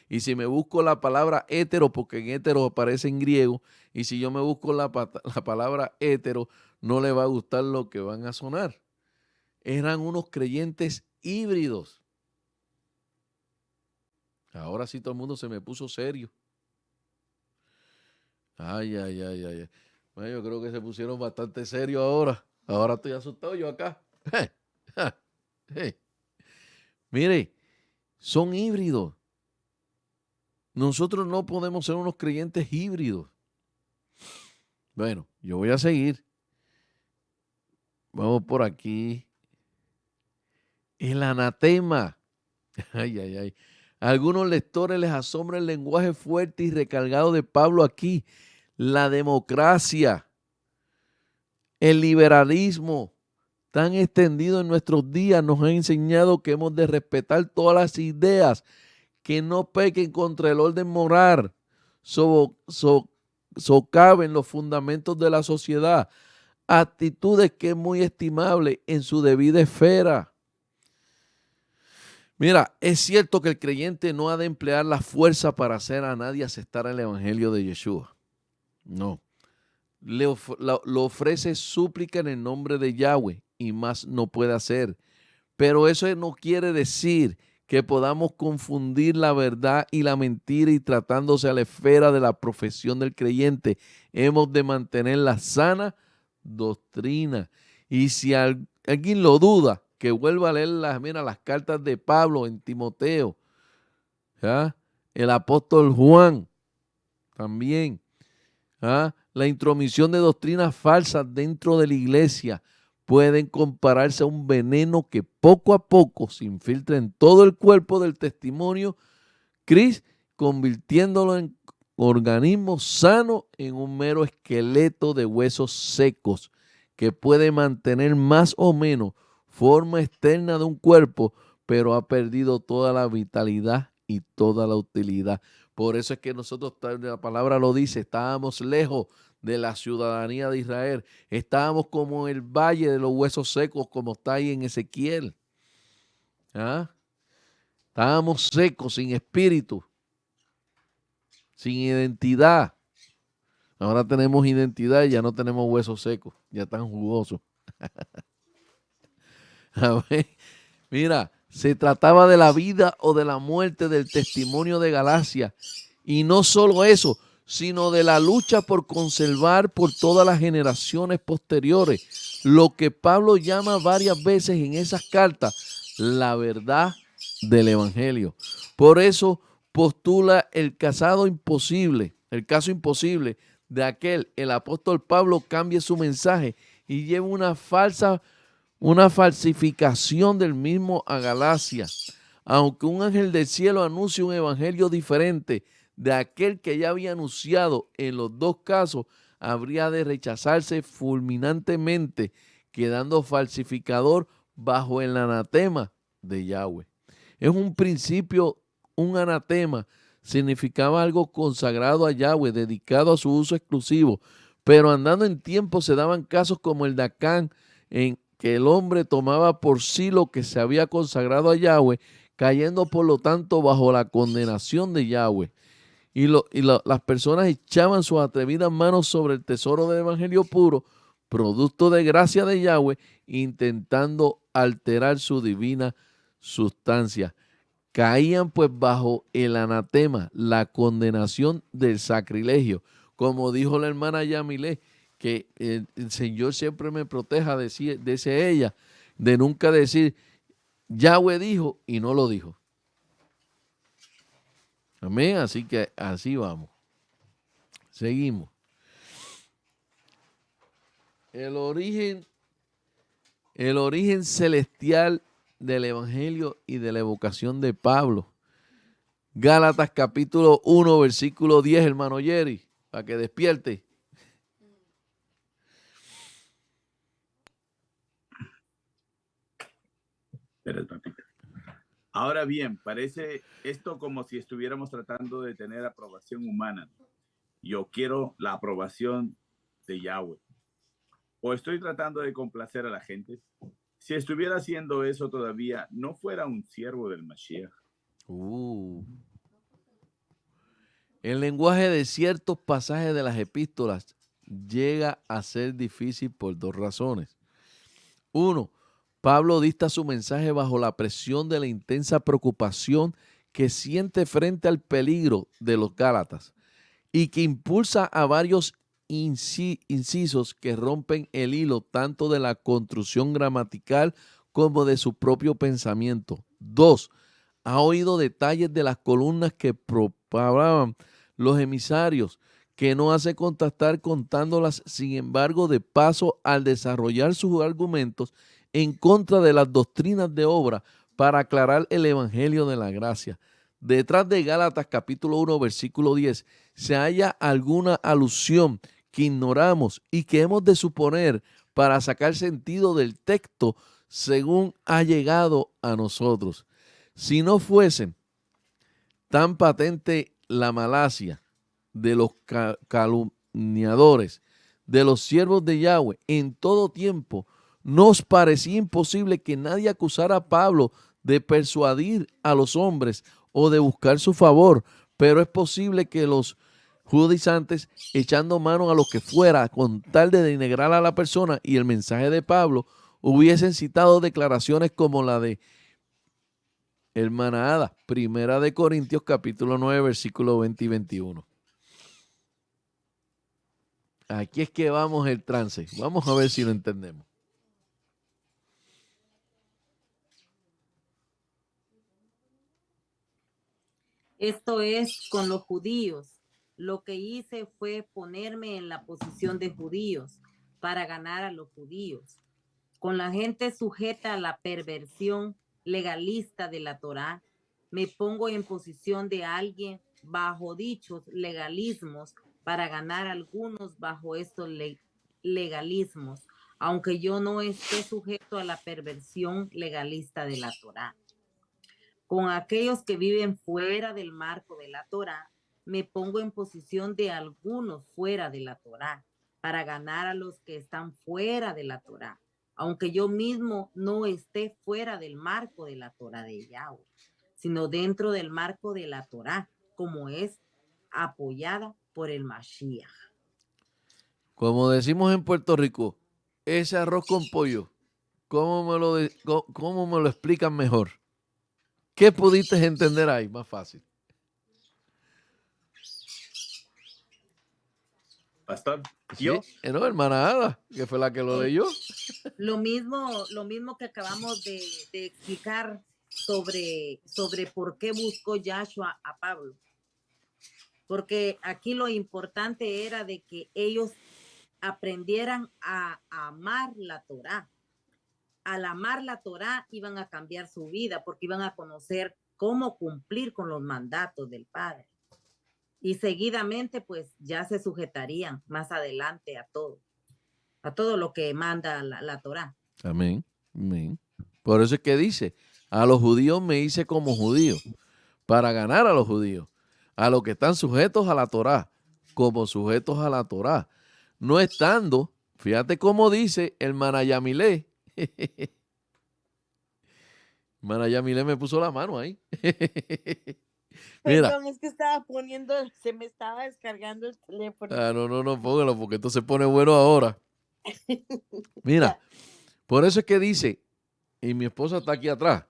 Y si me busco la palabra hétero, porque en hétero aparece en griego, y si yo me busco la palabra hétero, no le va a gustar lo que van a sonar. Eran unos creyentes híbridos. Ahora sí todo el mundo se me puso serio. Ay. Bueno, yo creo que se pusieron bastante serios ahora. Ahora estoy asustado yo acá. Mire, son híbridos. Nosotros no podemos ser unos creyentes híbridos. Bueno, yo voy a seguir. Vamos por aquí. El anatema. Ay. A algunos lectores les asombra el lenguaje fuerte y recargado de Pablo aquí. La democracia, el liberalismo tan extendido en nuestros días nos ha enseñado que hemos de respetar todas las ideas que no pequen contra el orden moral, socaven los fundamentos de la sociedad, actitudes que es muy estimable en su debida esfera. Mira, es cierto que el creyente no ha de emplear la fuerza para hacer a nadie aceptar el evangelio de Yeshua. No. Lo ofrece súplica en el nombre de Yahweh y más no puede hacer. Pero eso no quiere decir que podamos confundir la verdad y la mentira, y tratándose a la esfera de la profesión del creyente, hemos de mantener la sana doctrina. Y si alguien lo duda, que vuelva a leer las cartas de Pablo en Timoteo, ¿ya? El apóstol Juan también. La intromisión de doctrinas falsas dentro de la iglesia pueden compararse a un veneno que poco a poco se infiltra en todo el cuerpo del testimonio, convirtiéndolo en organismo sano en un mero esqueleto de huesos secos que puede mantener más o menos forma externa de un cuerpo, pero ha perdido toda la vitalidad y toda la utilidad. Por eso es que nosotros, la palabra lo dice, estábamos lejos de la ciudadanía de Israel. Estábamos como en el valle de los huesos secos, como está ahí en Ezequiel. Estábamos secos, sin espíritu, sin identidad. Ahora tenemos identidad y ya no tenemos huesos secos, ya están jugosos. A ver, mira, se trataba de la vida o de la muerte del testimonio de Galacia. Y no solo eso, sino de la lucha por conservar por todas las generaciones posteriores, lo que Pablo llama varias veces en esas cartas la verdad del Evangelio. Por eso postula el caso imposible de aquel, el apóstol Pablo cambie su mensaje y lleve una falsificación del mismo a Galacia. Aunque un ángel del cielo anuncie un evangelio diferente de aquel que ya había anunciado en los dos casos, habría de rechazarse fulminantemente, quedando falsificador bajo el anatema de Yahweh. Es un principio, un anatema significaba algo consagrado a Yahweh, dedicado a su uso exclusivo, pero andando en tiempo se daban casos como el de Acán, en que el hombre tomaba por sí lo que se había consagrado a Yahweh, cayendo por lo tanto bajo la condenación de Yahweh. Las personas echaban sus atrevidas manos sobre el tesoro del evangelio puro, producto de gracia de Yahweh, intentando alterar su divina sustancia. Caían pues bajo el anatema, la condenación del sacrilegio. Como dijo la hermana Yamilé, que el Señor siempre me proteja, dice ella, de nunca decir, Yahweh dijo y no lo dijo. Amén, así que así vamos. Seguimos. El origen celestial del Evangelio y de la evocación de Pablo. Gálatas capítulo 1, versículo 10, hermano Jerry, para que despierte. Espera, papito. Ahora bien, parece esto como si estuviéramos tratando de tener aprobación humana. Yo quiero la aprobación de Yahweh. ¿O estoy tratando de complacer a la gente? Si estuviera haciendo eso todavía, no fuera un siervo del Mashiach. El lenguaje de ciertos pasajes de las epístolas llega a ser difícil por dos razones. Uno, Pablo dicta su mensaje bajo la presión de la intensa preocupación que siente frente al peligro de los Gálatas y que impulsa a varios incisos que rompen el hilo tanto de la construcción gramatical como de su propio pensamiento. Dos, ha oído detalles de las columnas que propagaban los emisarios, que no hace contactar contándolas, sin embargo, de paso al desarrollar sus argumentos en contra de las doctrinas de obra para aclarar el evangelio de la gracia. Detrás de Gálatas capítulo 1, versículo 10, se halla alguna alusión que ignoramos y que hemos de suponer para sacar sentido del texto según ha llegado a nosotros. Si no fuesen tan patente la malacia de los calumniadores, de los siervos de Yahweh, en todo tiempo, nos parecía imposible que nadie acusara a Pablo de persuadir a los hombres o de buscar su favor, pero es posible que los judaizantes, echando mano a lo que fuera con tal de denigrar a la persona y el mensaje de Pablo, hubiesen citado declaraciones como la de hermana Ada, Primera de Corintios capítulo 9, versículo 20 y 21. Aquí es que vamos el trance. Vamos a ver si lo entendemos. Esto es con los judíos. Lo que hice fue ponerme en la posición de judíos para ganar a los judíos. Con la gente sujeta a la perversión legalista de la Torá, me pongo en posición de alguien bajo dichos legalismos para ganar a algunos bajo estos legalismos, aunque yo no esté sujeto a la perversión legalista de la Torá. Con aquellos que viven fuera del marco de la Torá, me pongo en posición de algunos fuera de la Torá para ganar a los que están fuera de la Torá, aunque yo mismo no esté fuera del marco de la Torá de Yahweh, sino dentro del marco de la Torá, como es apoyada por el Mashiach. Como decimos en Puerto Rico, ese arroz con pollo cómo me lo explican mejor? ¿Qué pudiste entender ahí? Más fácil. Pastor, Sí, yo, no, hermana Ada, que fue la que lo leyó. Lo mismo que acabamos de explicar sobre por qué buscó Yahshua a Pablo. Porque aquí lo importante era de que ellos aprendieran a amar la Torá. Al amar la Torá iban a cambiar su vida porque iban a conocer cómo cumplir con los mandatos del Padre. Y seguidamente pues ya se sujetarían más adelante a todo lo que manda la Torá. Amén. Amén. Por eso es que dice, a los judíos me hice como judío, para ganar a los judíos, a los que están sujetos a la Torá, como sujetos a la Torá. No estando, fíjate cómo dice el Manayamilé. Manayamilé me puso la mano ahí. Mira. Perdón, es que se me estaba descargando el teléfono. No, póngalo, porque esto se pone bueno ahora. Mira, por eso es que dice, y mi esposa está aquí atrás,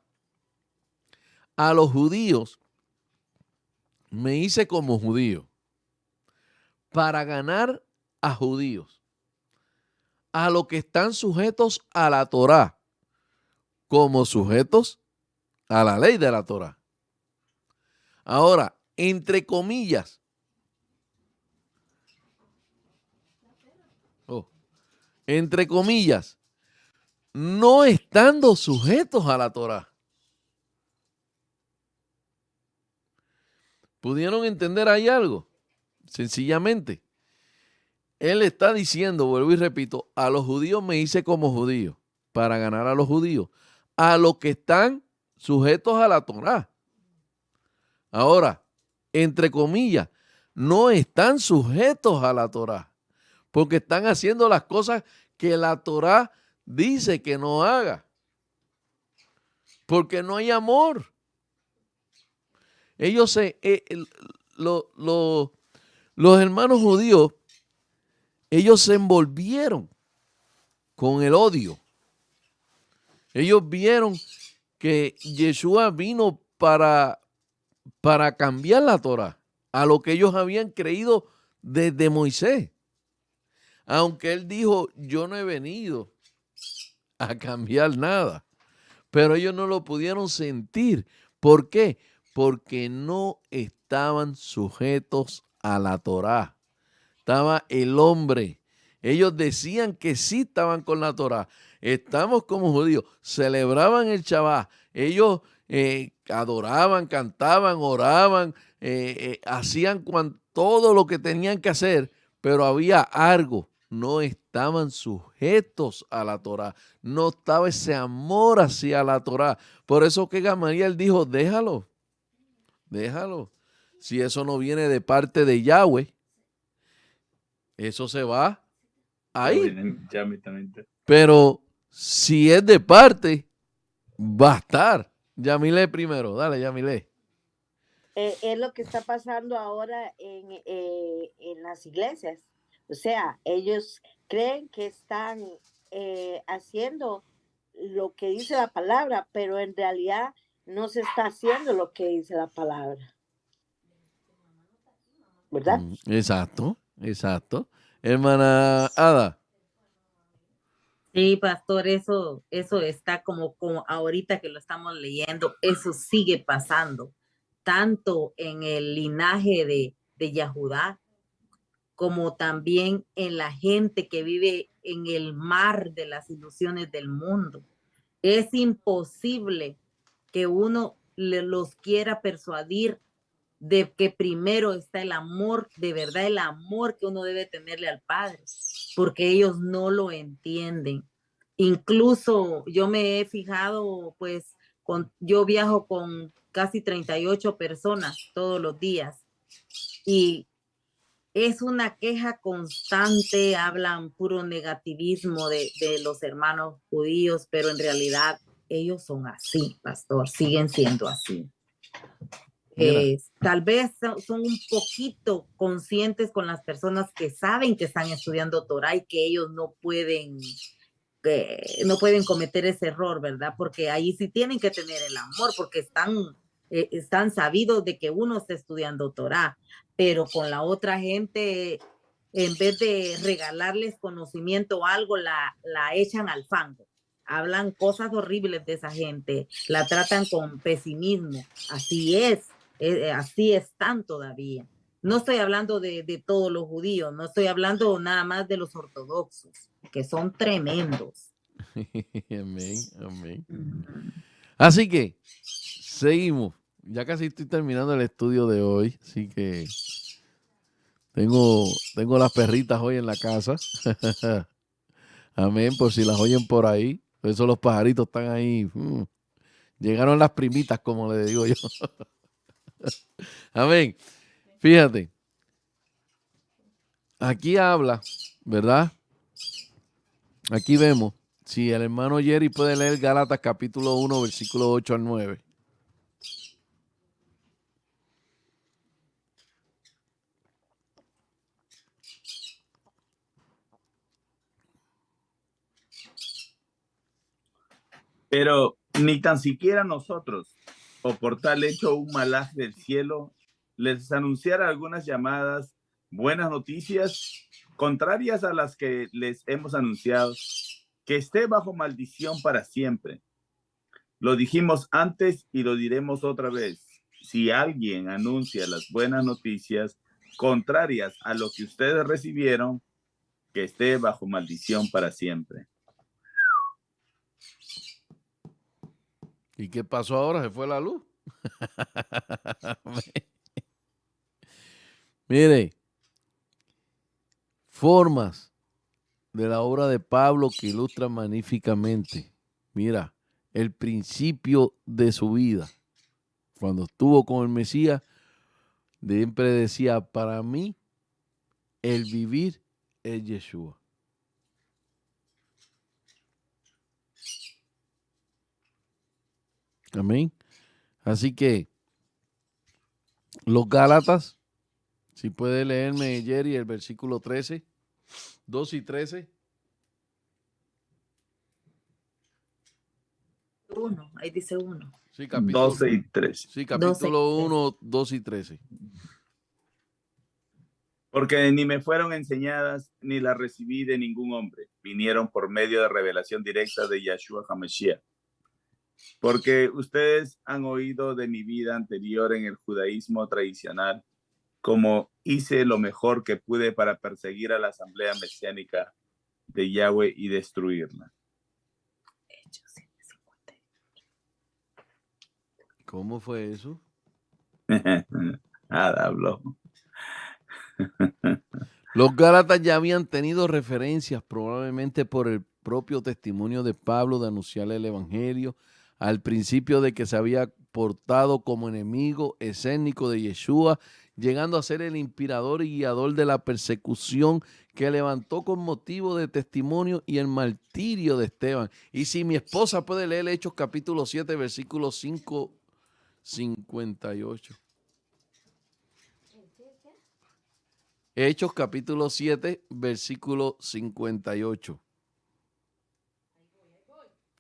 a los judíos me hice como judío para ganar a judíos, a los que están sujetos a la Torá, como sujetos a la ley de la Torá. Ahora, entre comillas, entre comillas, no estando sujetos a la Torá. ¿Pudieron entender ahí algo? Sencillamente, él está diciendo, vuelvo y repito, a los judíos me hice como judío para ganar a los judíos, a los que están sujetos a la Torá. Ahora, entre comillas, no están sujetos a la Torá, porque están haciendo las cosas que la Torá dice que no haga, porque no hay amor. Ellos los hermanos judíos, ellos se envolvieron con el odio. Ellos vieron que Yeshua vino para cambiar la Torá a lo que ellos habían creído desde Moisés. Aunque él dijo, yo no he venido a cambiar nada. Pero ellos no lo pudieron sentir. ¿Por qué? Porque no estaban sujetos a la Torá. Estaba el hombre. Ellos decían que sí estaban con la Torá. Estamos como judíos. Celebraban el Shabbat. Ellos adoraban, cantaban, oraban, hacían todo lo que tenían que hacer, pero había algo. No estaban sujetos a la Torá. No estaba ese amor hacia la Torá. Por eso que Gamaliel dijo, déjalo. Si eso no viene de parte de Yahweh, eso se va ahí. Pero si es de parte, va a estar. Yamile primero, dale, Yamile. Es lo que está pasando ahora en las iglesias. O sea, ellos creen que están haciendo lo que dice la palabra, pero en realidad no se está haciendo lo que dice la palabra. ¿Verdad? Exacto. Hermana Ada. Sí, pastor, eso está como ahorita que lo estamos leyendo, eso sigue pasando, tanto en el linaje de Yahudá, como también en la gente que vive en el mar de las ilusiones del mundo. Es imposible que uno los quiera persuadir de que primero está el amor, de verdad el amor que uno debe tenerle al Padre, porque ellos no lo entienden. Incluso yo me he fijado, pues, yo viajo con casi 38 personas todos los días y es una queja constante, hablan puro negativismo de los hermanos judíos, pero en realidad ellos son así, pastor, siguen siendo así. Tal vez son un poquito conscientes con las personas que saben que están estudiando Torah y que ellos no pueden no pueden cometer ese error, ¿verdad? Porque ahí sí tienen que tener el amor, porque están sabidos de que uno está estudiando Torah, pero con la otra gente, en vez de regalarles conocimiento o algo, la echan al fango. Hablan cosas horribles de esa gente, la tratan con pesimismo. Así están todavía. No estoy hablando de todos los judíos, no estoy hablando nada más de los ortodoxos, que son tremendos. Amén, amén. Ujú. Así que seguimos. Ya casi estoy terminando el estudio de hoy, así que tengo las perritas hoy en la casa. Amén, por si las oyen por ahí. Por eso los pajaritos están ahí. Llegaron las primitas, como le digo yo. Amén. Fíjate. Aquí habla, ¿verdad? Aquí vemos. Si el hermano Jerry puede leer Gálatas capítulo 1, versículo 8 al 9. Pero ni tan siquiera nosotros, o por tal hecho un malaj del cielo, les anunciara algunas llamadas buenas noticias contrarias a las que les hemos anunciado, que esté bajo maldición para siempre. Lo dijimos antes y lo diremos otra vez. Si alguien anuncia las buenas noticias contrarias a lo que ustedes recibieron, que esté bajo maldición para siempre. ¿Y qué pasó ahora? ¿Se fue la luz? Mire, formas de la obra de Pablo que ilustran magníficamente. Mira, el principio de su vida. Cuando estuvo con el Mesías, siempre decía, para mí, el vivir es Yeshua. Amén. Así que los Gálatas, si puede leerme, Jerry, el versículo 13, 2 y 13. Ahí dice 1. Sí, capítulo 12 y 13. Sí, 12 y capítulo 13. 1, 2 y 13. Porque ni me fueron enseñadas, ni las recibí de ningún hombre. Vinieron por medio de revelación directa de Yahshua HaMashiach. Porque ustedes han oído de mi vida anterior en el judaísmo tradicional, como hice lo mejor que pude para perseguir a la asamblea mesiánica de Yahweh y destruirla. ¿Cómo fue eso? Nada, habló. Los Gálatas ya habían tenido referencias, probablemente por el propio testimonio de Pablo de anunciar el evangelio, al principio de que se había portado como enemigo escénico de Yeshua, llegando a ser el inspirador y guiador de la persecución que levantó con motivo de testimonio y el martirio de Esteban. Y si mi esposa puede leer Hechos capítulo 7, versículo 5, 58. Hechos capítulo 7, versículo 58.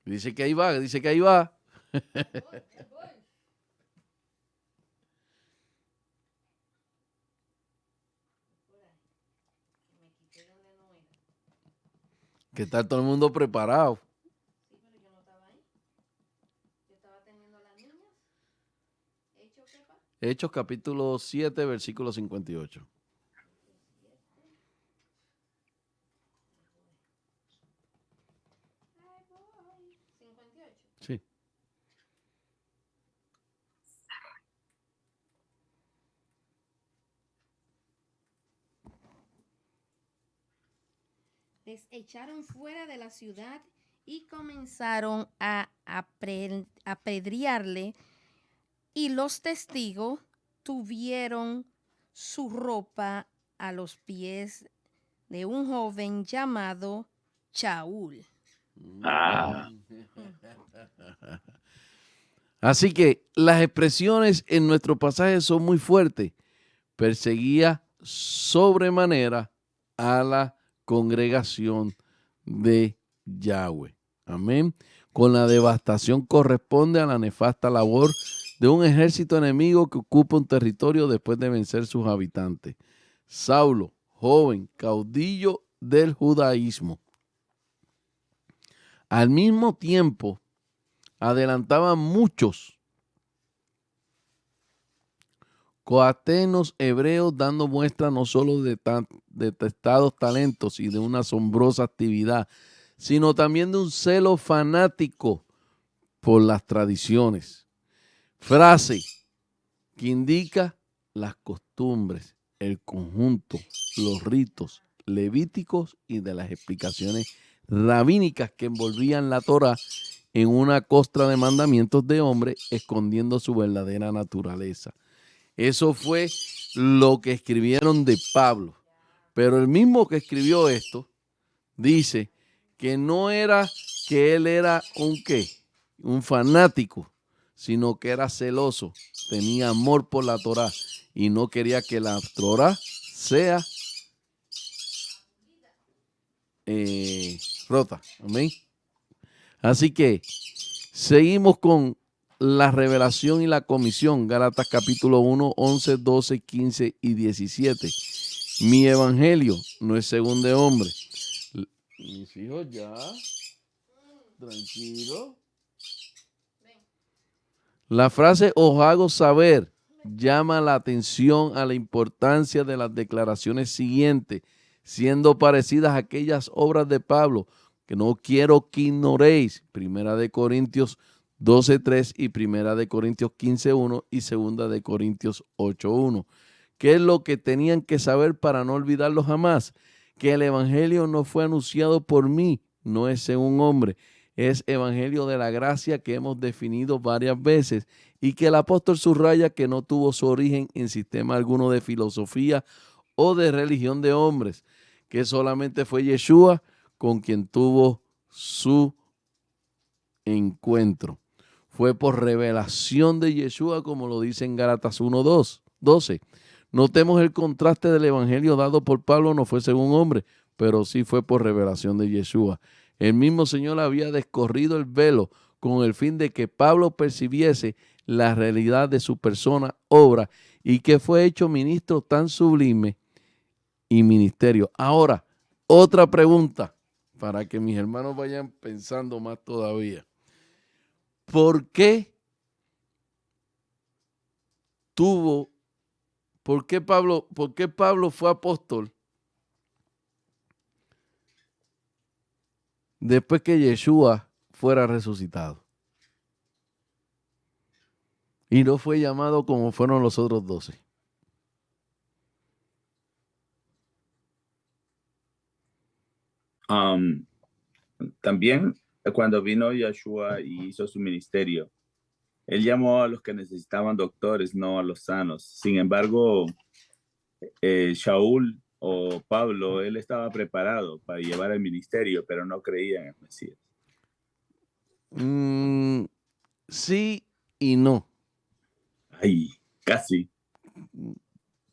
Dice que ahí va, dice que ahí va. Que está todo el mundo preparado. Sí, pero yo no estaba ahí. Yo estaba teniendo a las niñas. ¿Hecho qué, pa? Hechos capítulo 7, versículo 58. Ay, voy. 58. Sí. Les echaron fuera de la ciudad y comenzaron a apedrearle, y los testigos tuvieron su ropa a los pies de un joven llamado Shaul. Ah. Así que las expresiones en nuestro pasaje son muy fuertes. Perseguía sobremanera a la congregación de Yahweh. Amén. Con la devastación corresponde a la nefasta labor de un ejército enemigo que ocupa un territorio después de vencer sus habitantes. Saulo, joven, caudillo del judaísmo. Al mismo tiempo, adelantaban muchos coatenos hebreos dando muestra no solo de detestados talentos y de una asombrosa actividad, sino también de un celo fanático por las tradiciones. Frase que indica las costumbres, el conjunto, los ritos levíticos y de las explicaciones rabínicas que envolvían la Torá en una costra de mandamientos de hombre, escondiendo su verdadera naturaleza. Eso fue lo que escribieron de Pablo. Pero el mismo que escribió esto dice que no era que él era un fanático, sino que era celoso, tenía amor por la Torá y no quería que la Torá sea rota. Amén. Así que seguimos con la revelación y la comisión. Gálatas capítulo 1, 11, 12, 15 y 17. Mi evangelio no es según de hombre. Mis hijos ya. Tranquilo. La frase os hago saber llama la atención a la importancia de las declaraciones siguientes, siendo parecidas a aquellas obras de Pablo, que no quiero que ignoréis. Primera de Corintios 12:3 y Primera de Corintios 15:1 y Segunda de Corintios 8:1. ¿Qué es lo que tenían que saber para no olvidarlo jamás? Que el evangelio no fue anunciado por mí, no es según hombre. Es evangelio de la gracia que hemos definido varias veces y que el apóstol subraya que no tuvo su origen en sistema alguno de filosofía o de religión de hombres, que solamente fue Yeshua con quien tuvo su encuentro. Fue por revelación de Yeshua, como lo dice en Gálatas 1:12. Notemos el contraste del evangelio dado por Pablo, no fue según hombre, pero sí fue por revelación de Yeshua. El mismo Señor había descorrido el velo con el fin de que Pablo percibiese la realidad de su persona, obra, y que fue hecho ministro tan sublime y ministerio. Ahora, otra pregunta para que mis hermanos vayan pensando más todavía. ¿Por qué Pablo fue apóstol después que Yeshua fuera resucitado? Y no fue llamado como fueron los otros 12. También cuando vino Yeshua y hizo su ministerio, él llamó a los que necesitaban doctores, no a los sanos. Sin embargo, Shaul o Pablo, él estaba preparado para llevar el ministerio, pero no creía en el Mesías. Sí y no. Ay, casi.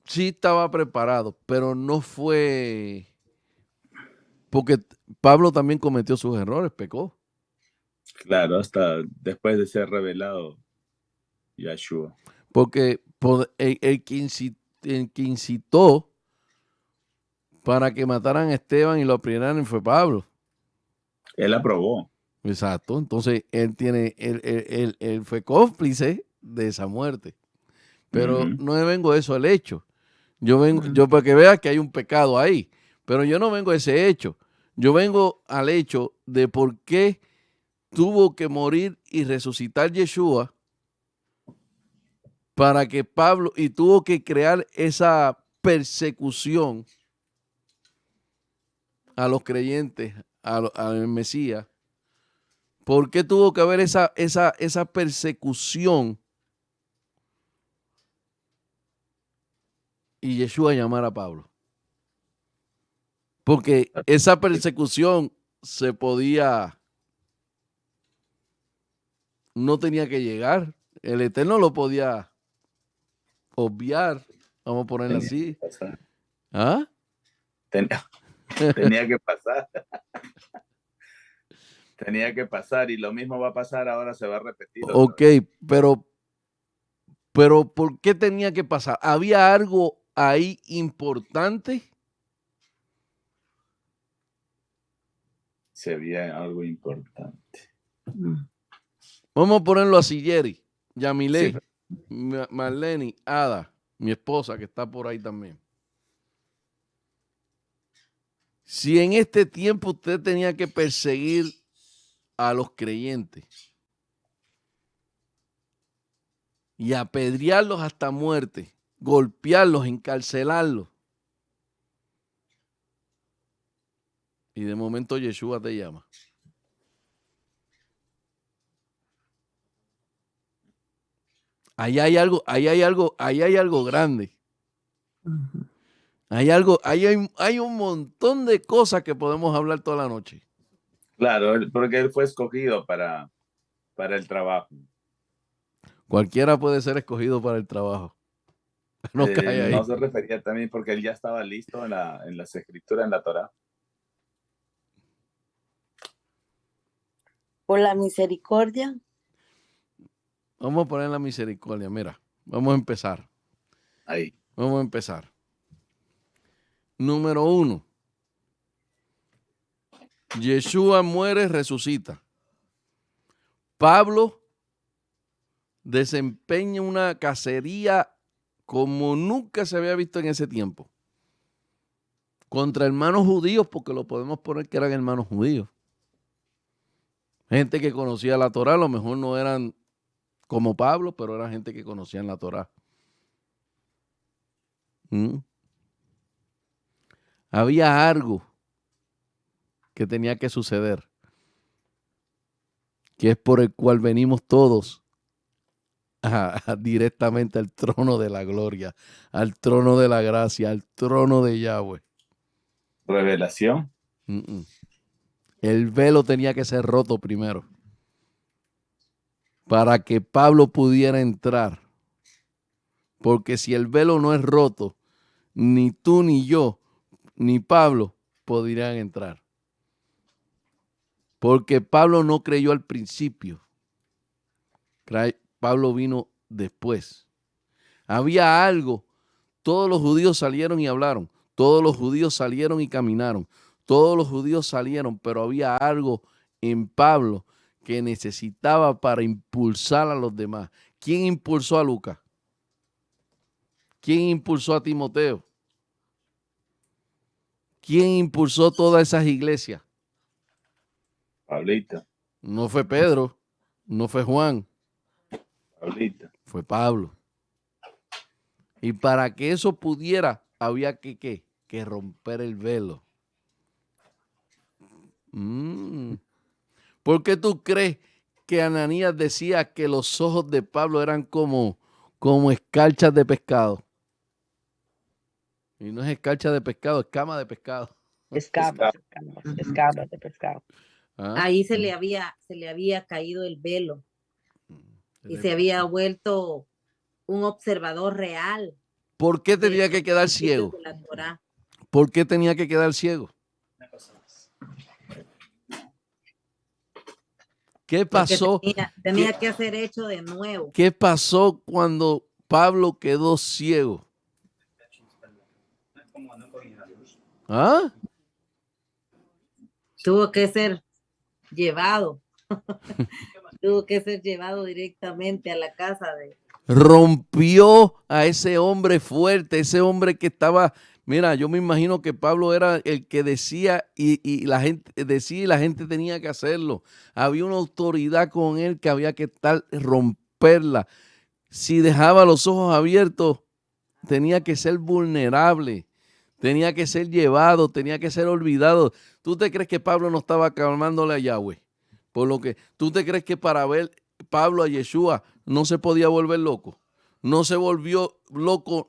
Sí estaba preparado, pero no fue... Porque Pablo también cometió sus errores, pecó. Claro, hasta después de ser revelado Yeshua. Porque el que incitó para que mataran a Esteban y lo aprieran fue Pablo. Él aprobó. Exacto. Entonces él fue cómplice de esa muerte. Pero no me vengo de eso al hecho. Yo para que veas que hay un pecado ahí. Pero yo no vengo a ese hecho. Yo vengo al hecho de por qué tuvo que morir y resucitar Yeshua para que Pablo, y tuvo que crear esa persecución a los creyentes, al Mesías. ¿Por qué tuvo que haber esa persecución y Yeshua llamar a Pablo? Porque esa persecución no tenía que llegar. El Eterno lo podía obviar, vamos a ponerlo así. ¿Ah? Tenía que pasar. Tenía que pasar y lo mismo va a pasar, ahora se va a repetir otra Ok, vez. pero ¿por qué tenía que pasar? ¿Había algo ahí importante? Se veía algo importante. Vamos a ponerlo así, Jerry, Yamile, Sí. Marlene, Ada, mi esposa que está por ahí también. Si en este tiempo usted tenía que perseguir a los creyentes y apedrearlos hasta muerte, golpearlos, encarcelarlos, y de momento Yeshua te llama. Ahí hay algo grande. Hay un montón de cosas que podemos hablar toda la noche. Claro, porque él fue escogido para el trabajo. Cualquiera puede ser escogido para el trabajo. No cae ahí. No se refería también porque él ya estaba listo en las escrituras, en la Torá. Por la misericordia. Vamos a poner la misericordia. Mira, vamos a empezar. Ahí. Vamos a empezar. Número 1. Yeshua muere, resucita. Pablo desempeña una cacería como nunca se había visto en ese tiempo. Contra hermanos judíos, porque lo podemos poner que eran hermanos judíos. Gente que conocía la Torá, a lo mejor no eran como Pablo, pero era gente que conocía la Torá. Había algo que tenía que suceder, que es por el cual venimos todos directamente al trono de la gloria, al trono de la gracia, al trono de Yahweh. Revelación. El velo tenía que ser roto primero para que Pablo pudiera entrar. Porque si el velo no es roto, ni tú, ni yo, ni Pablo podrían entrar. Porque Pablo no creyó al principio. Pablo vino después. Había algo. Todos los judíos salieron y hablaron. Todos los judíos salieron y caminaron. Todos los judíos salieron, pero había algo en Pablo que necesitaba para impulsar a los demás. ¿Quién impulsó a Lucas? ¿Quién impulsó a Timoteo? ¿Quién impulsó todas esas iglesias? Pablito. No fue Pedro, no fue Juan. Pablito. Fue Pablo. Y para que eso pudiera, había que romper el velo. ¿Por qué tú crees que Ananías decía que los ojos de Pablo eran como escarchas de pescado? Y no es escarcha de pescado, es cama de pescado. Escamas de pescado. ¿Ah? Ahí se le había caído el velo y se había vuelto un observador real. ¿Por qué tenía que quedar ciego? ¿Por qué tenía que quedar ciego? ¿Qué pasó? Tenía que ser hecho de nuevo. ¿Qué pasó cuando Pablo quedó ciego? ¿Ah? Tuvo que ser llevado. Tuvo que ser llevado directamente a la casa de... Rompió a ese hombre fuerte, ese hombre que estaba... Mira, yo me imagino que Pablo era el que decía y la gente decía y la gente tenía que hacerlo. Había una autoridad con él que había que romperla. Si dejaba los ojos abiertos, tenía que ser vulnerable, tenía que ser llevado, tenía que ser olvidado. ¿Tú te crees que Pablo no estaba calmándole a Yahweh? Por lo que, ¿tú te crees que para ver Pablo a Yeshua no se podía volver loco? ¿No se volvió loco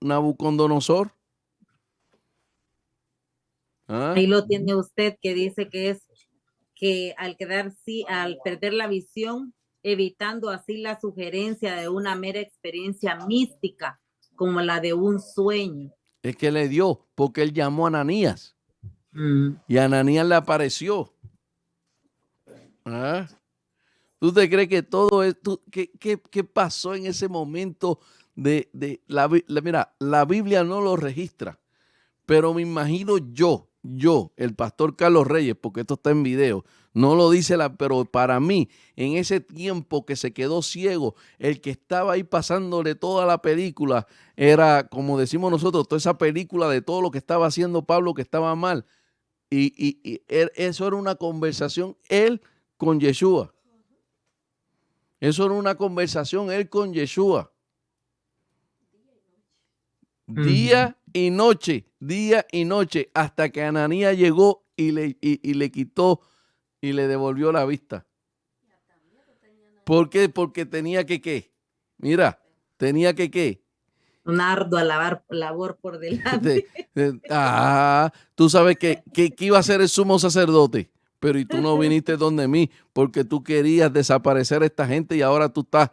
Nabucodonosor? ¿Ah? Ahí lo tiene usted, que dice que es que al perder la visión, evitando así la sugerencia de una mera experiencia mística, como la de un sueño. Es que le dio, porque él llamó a Ananías. Y Ananías le apareció. ¿Ah? ¿Tú te crees que todo esto, qué pasó en ese momento mira, la Biblia no lo registra, pero me imagino yo, el pastor Carlos Reyes, porque esto está en video, no lo dice pero para mí, en ese tiempo que se quedó ciego, el que estaba ahí pasándole toda la película, era, como decimos nosotros, toda esa película de todo lo que estaba haciendo Pablo que estaba mal. Y eso era una conversación él con Yeshua. Eso era una conversación él con Yeshua. Día y noche, hasta que Ananías llegó y le quitó y le devolvió la vista. ¿Por qué? Porque tenía que ¿qué? Mira, tenía que ¿qué? Una ardua labor por delante. Tú sabes que iba a ser el sumo sacerdote, pero y tú no viniste donde mí porque tú querías desaparecer a esta gente y ahora tú estás.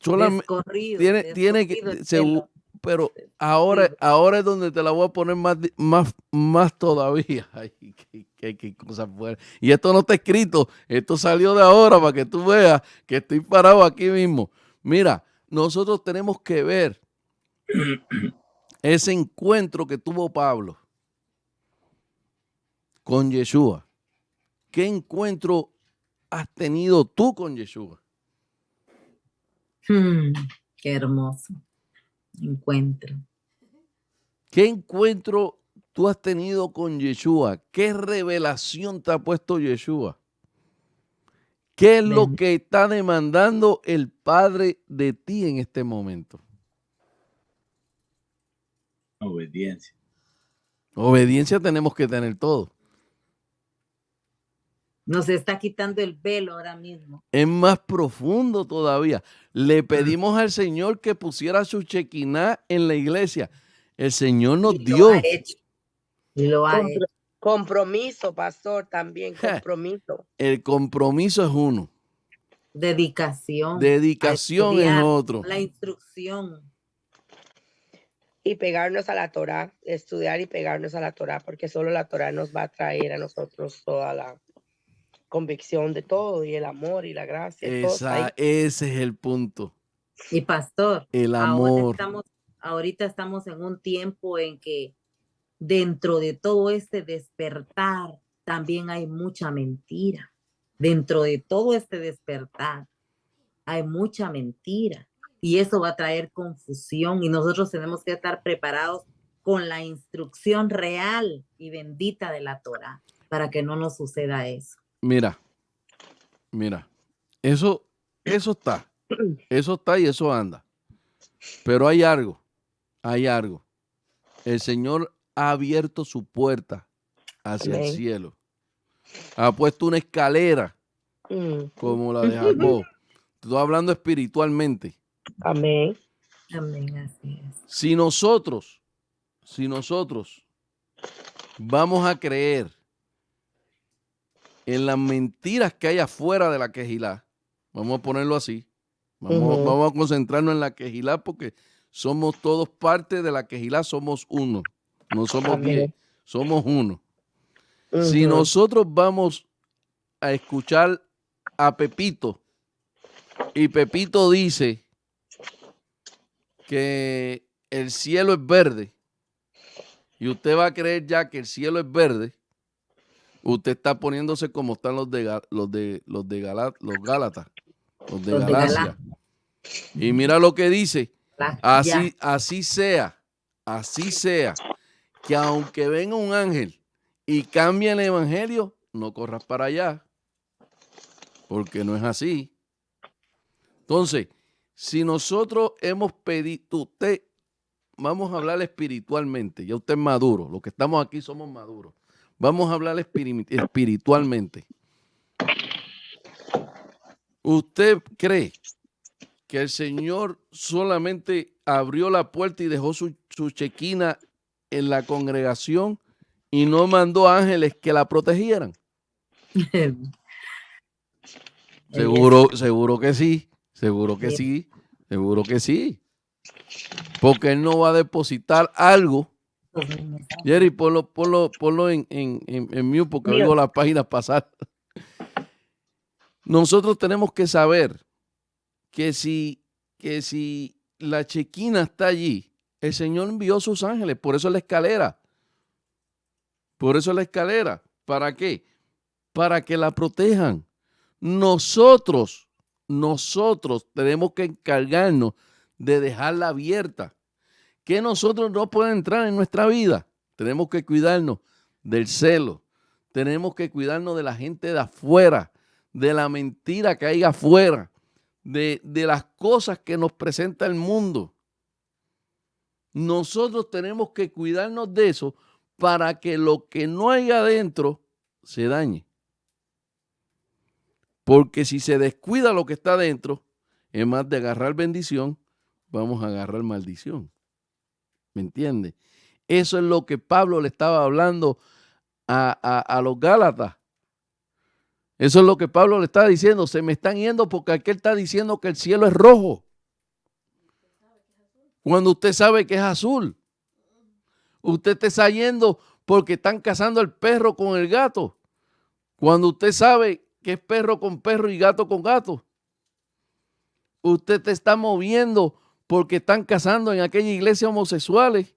Descorrido, Tiene que, descorrido el pelo. pero ahora es donde te la voy a poner más todavía. Ay, qué cosa fuerte. Y esto no está escrito, esto salió de ahora para que tú veas que estoy parado aquí mismo. Mira, nosotros tenemos que ver ese encuentro que tuvo Pablo con Yeshua. ¿Qué encuentro has tenido tú con Yeshua? Qué hermoso encuentro. ¿Qué encuentro tú has tenido con Yeshua? ¿Qué revelación te ha puesto Yeshua? ¿Qué es lo que está demandando el Padre de ti en este momento? Obediencia. Obediencia tenemos que tener todo. Nos está quitando el velo ahora mismo. Es más profundo todavía. Le pedimos al Señor que pusiera su chequiná en la iglesia. El Señor nos dio. Lo ha hecho. Y lo ha hecho. Compromiso, pastor, también compromiso. El compromiso es uno. Dedicación. Dedicación es otro. La instrucción. Y pegarnos a la Torá, estudiar y pegarnos a la Torá, porque solo la Torá nos va a traer a nosotros toda la convicción de todo y el amor y la gracia. Ese es el punto. Y pastor, el amor. Ahorita estamos en un tiempo en que dentro de todo este despertar también hay mucha mentira. Dentro de todo este despertar hay mucha mentira. Y eso va a traer confusión y nosotros tenemos que estar preparados con la instrucción real y bendita de la Torá para que no nos suceda eso. Mira, eso está y eso anda. Pero hay algo. El Señor ha abierto su puerta hacia el cielo. Ha puesto una escalera como la de Jacob. Estoy hablando espiritualmente. Amén. Amén, así es. Si nosotros vamos a creer en las mentiras que hay afuera de la quejilá, vamos a ponerlo así, vamos a concentrarnos en la quejilá porque somos todos parte de la quejilá, somos uno, no somos 10, somos uno. Si nosotros vamos a escuchar a Pepito y Pepito dice que el cielo es verde y usted va a creer ya que el cielo es verde, usted está poniéndose como están los de Gálatas, los de Galacia. Y mira lo que dice, así sea, que aunque venga un ángel y cambie el evangelio, no corras para allá, porque no es así. Entonces, si nosotros hemos pedido, vamos a hablar espiritualmente, ya usted es maduro, los que estamos aquí somos maduros. Vamos a hablar espiritualmente. ¿Usted cree que el Señor solamente abrió la puerta y dejó su chequina en la congregación y no mandó ángeles que la protegieran? Seguro que sí. Porque Él no va a depositar algo Jerry, ponlo en mute porque Mute. oigo las páginas pasar. Nosotros tenemos que saber que si la Chequina está allí, el Señor envió sus ángeles, por eso es la escalera. Por eso es la escalera. ¿Para qué? Para que la protejan. Nosotros tenemos que encargarnos de dejarla abierta. Que nosotros no pueden entrar en nuestra vida. Tenemos que cuidarnos del celo. Tenemos que cuidarnos de la gente de afuera, de la mentira que hay afuera, de las cosas que nos presenta el mundo. Nosotros tenemos que cuidarnos de eso para que lo que no hay adentro se dañe. Porque si se descuida lo que está adentro, en más de agarrar bendición, vamos a agarrar maldición. ¿Me entiende? Eso es lo que Pablo le estaba hablando a los Gálatas. Eso es lo que Pablo le está diciendo. Se me están yendo porque aquel está diciendo que el cielo es rojo. Cuando usted sabe que es azul. Usted te está yendo porque están cazando el perro con el gato. Cuando usted sabe que es perro con perro y gato con gato. Usted te está moviendo porque están cazando en aquella iglesia homosexuales.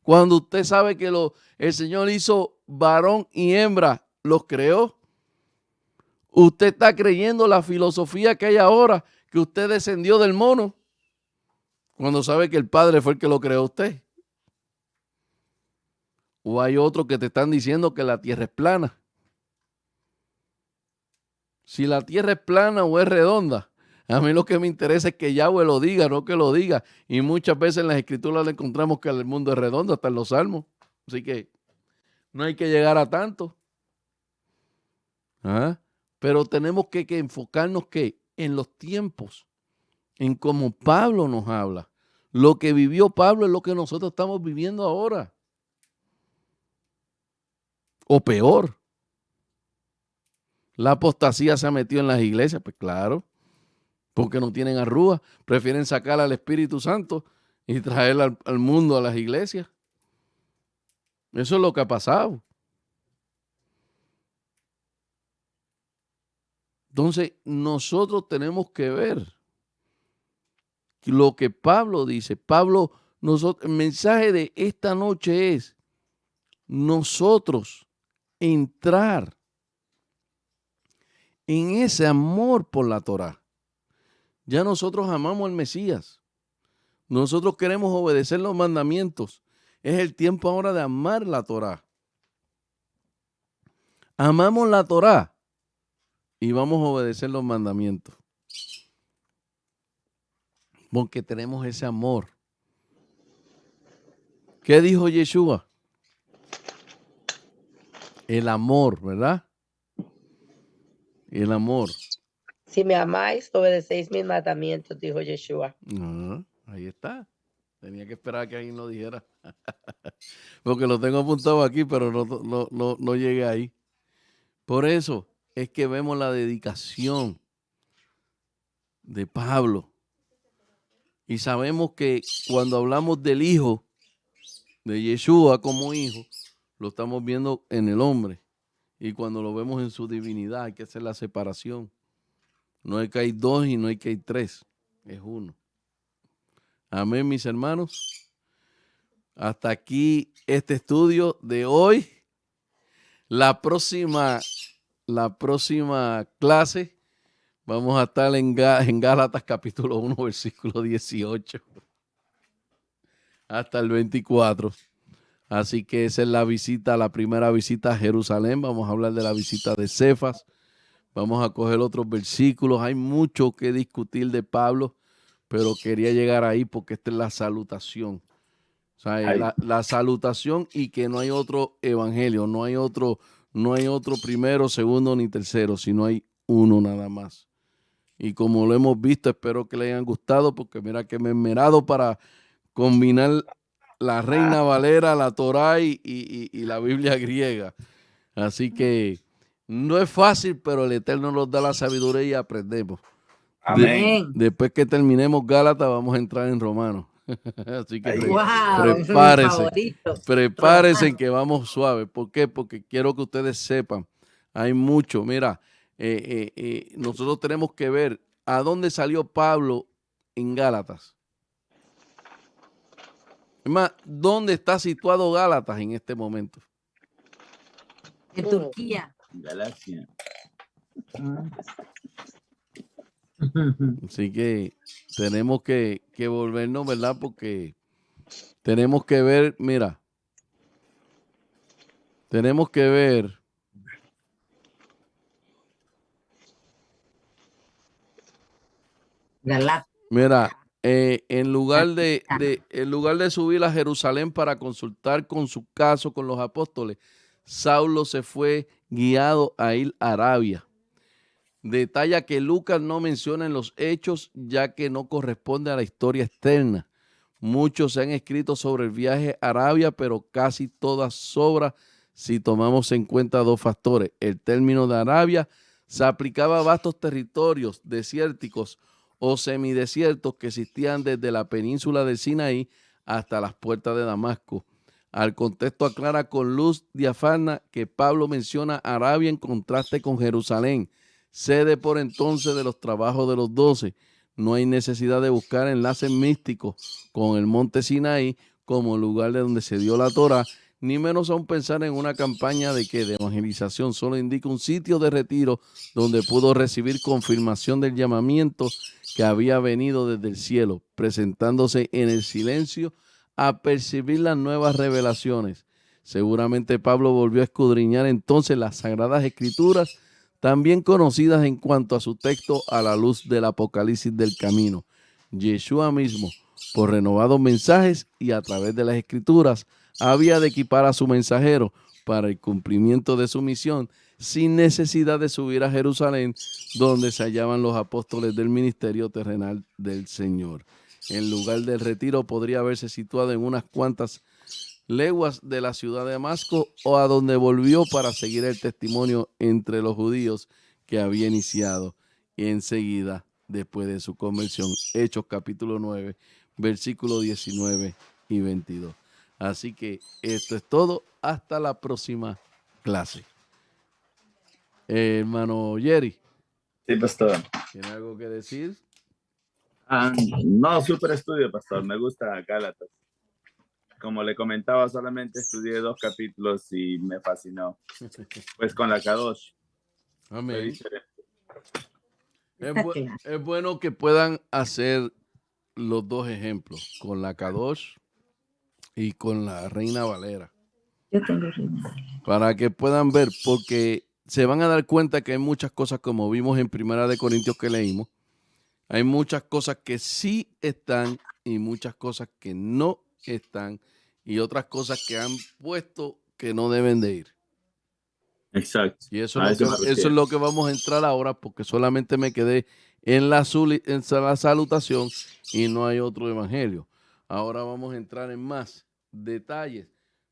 Cuando usted sabe que el Señor hizo varón y hembra, los creó. Usted está creyendo la filosofía que hay ahora, que usted descendió del mono, cuando sabe que el Padre fue el que lo creó a usted. O hay otros que te están diciendo que la tierra es plana. Si la tierra es plana o es redonda, a mí lo que me interesa es que Yahweh lo diga, no que lo diga. Y muchas veces en las escrituras le encontramos que el mundo es redondo, hasta en los salmos. Así que no hay que llegar a tanto. ¿Ah? Pero tenemos que enfocarnos que en los tiempos, en cómo Pablo nos habla. Lo que vivió Pablo es lo que nosotros estamos viviendo ahora. O peor. La apostasía se ha metido en las iglesias, pues claro, porque no tienen arrugas, prefieren sacar al Espíritu Santo y traer al mundo a las iglesias. Eso es lo que ha pasado. Entonces, nosotros tenemos que ver lo que Pablo dice. El mensaje de esta noche es nosotros entrar en ese amor por la Torá. Ya nosotros amamos al Mesías. Nosotros queremos obedecer los mandamientos. Es el tiempo ahora de amar la Torá. Amamos la Torá y vamos a obedecer los mandamientos. Porque tenemos ese amor. ¿Qué dijo Yeshua? El amor, ¿verdad? El amor. Si me amáis, obedecéis mis mandamientos, dijo Yeshua. Ahí está. Tenía que esperar a que alguien lo dijera. Porque lo tengo apuntado aquí, pero no llegué ahí. Por eso es que vemos la dedicación de Pablo. Y sabemos que cuando hablamos del Hijo, de Yeshua como Hijo, lo estamos viendo en el hombre. Y cuando lo vemos en su divinidad, hay que hacer la separación. No es que hay dos y no es que hay tres, es uno. Amén, mis hermanos. Hasta aquí este estudio de hoy. La próxima clase vamos a estar en Gálatas capítulo 1, versículo 18 hasta el 24. Así que esa es la primera visita a Jerusalén. Vamos a hablar de la visita de Cefas. Vamos a coger otros versículos. Hay mucho que discutir de Pablo, pero quería llegar ahí porque esta es la salutación. O sea, la salutación y que no hay otro evangelio, no hay otro primero, segundo ni tercero, sino hay uno nada más. Y como lo hemos visto, espero que les hayan gustado, porque mira que me he esmerado para combinar la Reina Valera, la Torá y la Biblia griega. Así que no es fácil, pero el Eterno nos da la sabiduría y aprendemos. Amén. Después que terminemos Gálatas, vamos a entrar en Romanos. Así que Ahí. Wow, mi prepárese, favorito. prepárese Romano. que vamos suave. ¿Por qué? Porque quiero que ustedes sepan, hay mucho. Mira, nosotros tenemos que ver a dónde salió Pablo en Gálatas. Es más, ¿dónde está situado Gálatas en este momento? En Turquía. Galaxia. Así que tenemos que volvernos, ¿verdad? Porque tenemos que ver, mira, tenemos que ver, Galápagos. mira, en lugar de subir a Jerusalén para consultar con su caso con los apóstoles, Saulo se fue guiado a ir a Arabia. Detalla que Lucas no menciona en los hechos, ya que no corresponde a la historia externa. Muchos se han escrito sobre el viaje a Arabia, pero casi todas sobran si tomamos en cuenta dos factores. El término de Arabia se aplicaba a vastos territorios desérticos o semidesiertos que existían desde la península del Sinaí hasta las puertas de Damasco. Al contexto aclara con luz diafana que Pablo menciona Arabia en contraste con Jerusalén, sede por entonces de los trabajos de los 12. No hay necesidad de buscar enlaces místicos con el monte Sinaí como lugar de donde se dio la Torá, ni menos aún pensar en una campaña de evangelización. Solo indica un sitio de retiro donde pudo recibir confirmación del llamamiento que había venido desde el cielo, presentándose en el silencio a percibir las nuevas revelaciones. Seguramente Pablo volvió a escudriñar entonces las Sagradas Escrituras, también conocidas en cuanto a su texto a la luz del Apocalipsis del camino. Yeshua mismo, por renovados mensajes y a través de las Escrituras, había de equipar a su mensajero para el cumplimiento de su misión sin necesidad de subir a Jerusalén, donde se hallaban los apóstoles del ministerio terrenal del Señor. El lugar del retiro podría haberse situado en unas cuantas leguas de la ciudad de Damasco o a donde volvió para seguir el testimonio entre los judíos que había iniciado y enseguida después de su conversión. Hechos capítulo 9, versículos 19 y 22. Así que esto es todo. Hasta la próxima clase. Hermano Jerry, Sí, pastor. ¿tiene algo que decir? No, súper estudio, pastor. Me gusta Gálatas. Como le comentaba, solamente estudié 2 capítulos y me fascinó. Pues con la Kadosh. Fue Amén. diferente. Es bueno que puedan hacer los dos ejemplos, con la Kadosh y con la Reina Valera, Yo tengo ritmo. para que puedan ver, porque se van a dar cuenta que hay muchas cosas, como vimos en Primera de Corintios que leímos, hay muchas cosas que sí están y muchas cosas que no están y otras cosas que han puesto que no deben de ir. Exacto. Y eso A es eso lo me que, eso es refiero. lo que vamos a entrar ahora, porque solamente me quedé en la salutación y no hay otro evangelio. Ahora vamos a entrar en más detalles,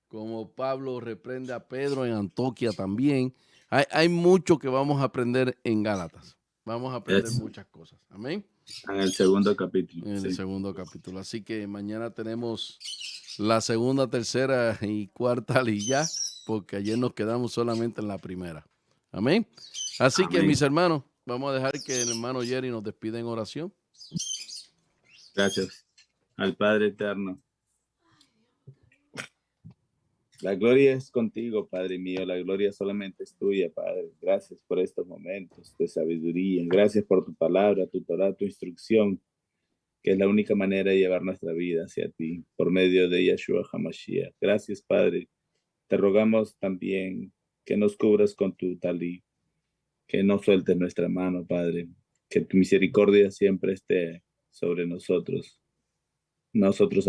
como Pablo reprende a Pedro en Antioquía también. Hay mucho que vamos a aprender en Gálatas. Vamos a aprender Eso. muchas cosas. Amén. En el segundo capítulo. En el Sí. segundo capítulo. Así que mañana tenemos la segunda, tercera y cuarta ya, porque ayer nos quedamos solamente en la primera. Amén. Así que, Amén. mis hermanos, vamos a dejar que el hermano Jerry nos despida en oración. Gracias al Padre Eterno. La gloria es contigo, Padre mío. La gloria solamente es tuya, Padre. Gracias por estos momentos de sabiduría. Gracias por tu palabra, tu Torah, tu instrucción, que es la única manera de llevar nuestra vida hacia ti, por medio de Yeshua HaMashiach. Gracias, Padre. Te rogamos también que nos cubras con tu talí, que no sueltes nuestra mano, Padre. Que tu misericordia siempre esté sobre nosotros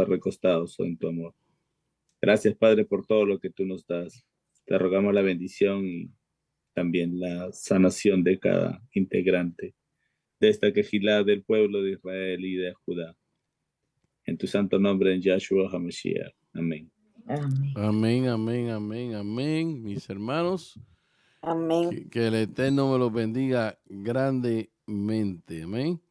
recostados en tu amor. Gracias, Padre, por todo lo que tú nos das. Te rogamos la bendición y también la sanación de cada integrante de esta quejilá del pueblo de Israel y de Judá. En tu santo nombre, en Yahshua HaMashiach. Amén. Amén. Amén, amén, amén, amén. Mis hermanos, Amén. que el Eterno me los bendiga grandemente. Amén.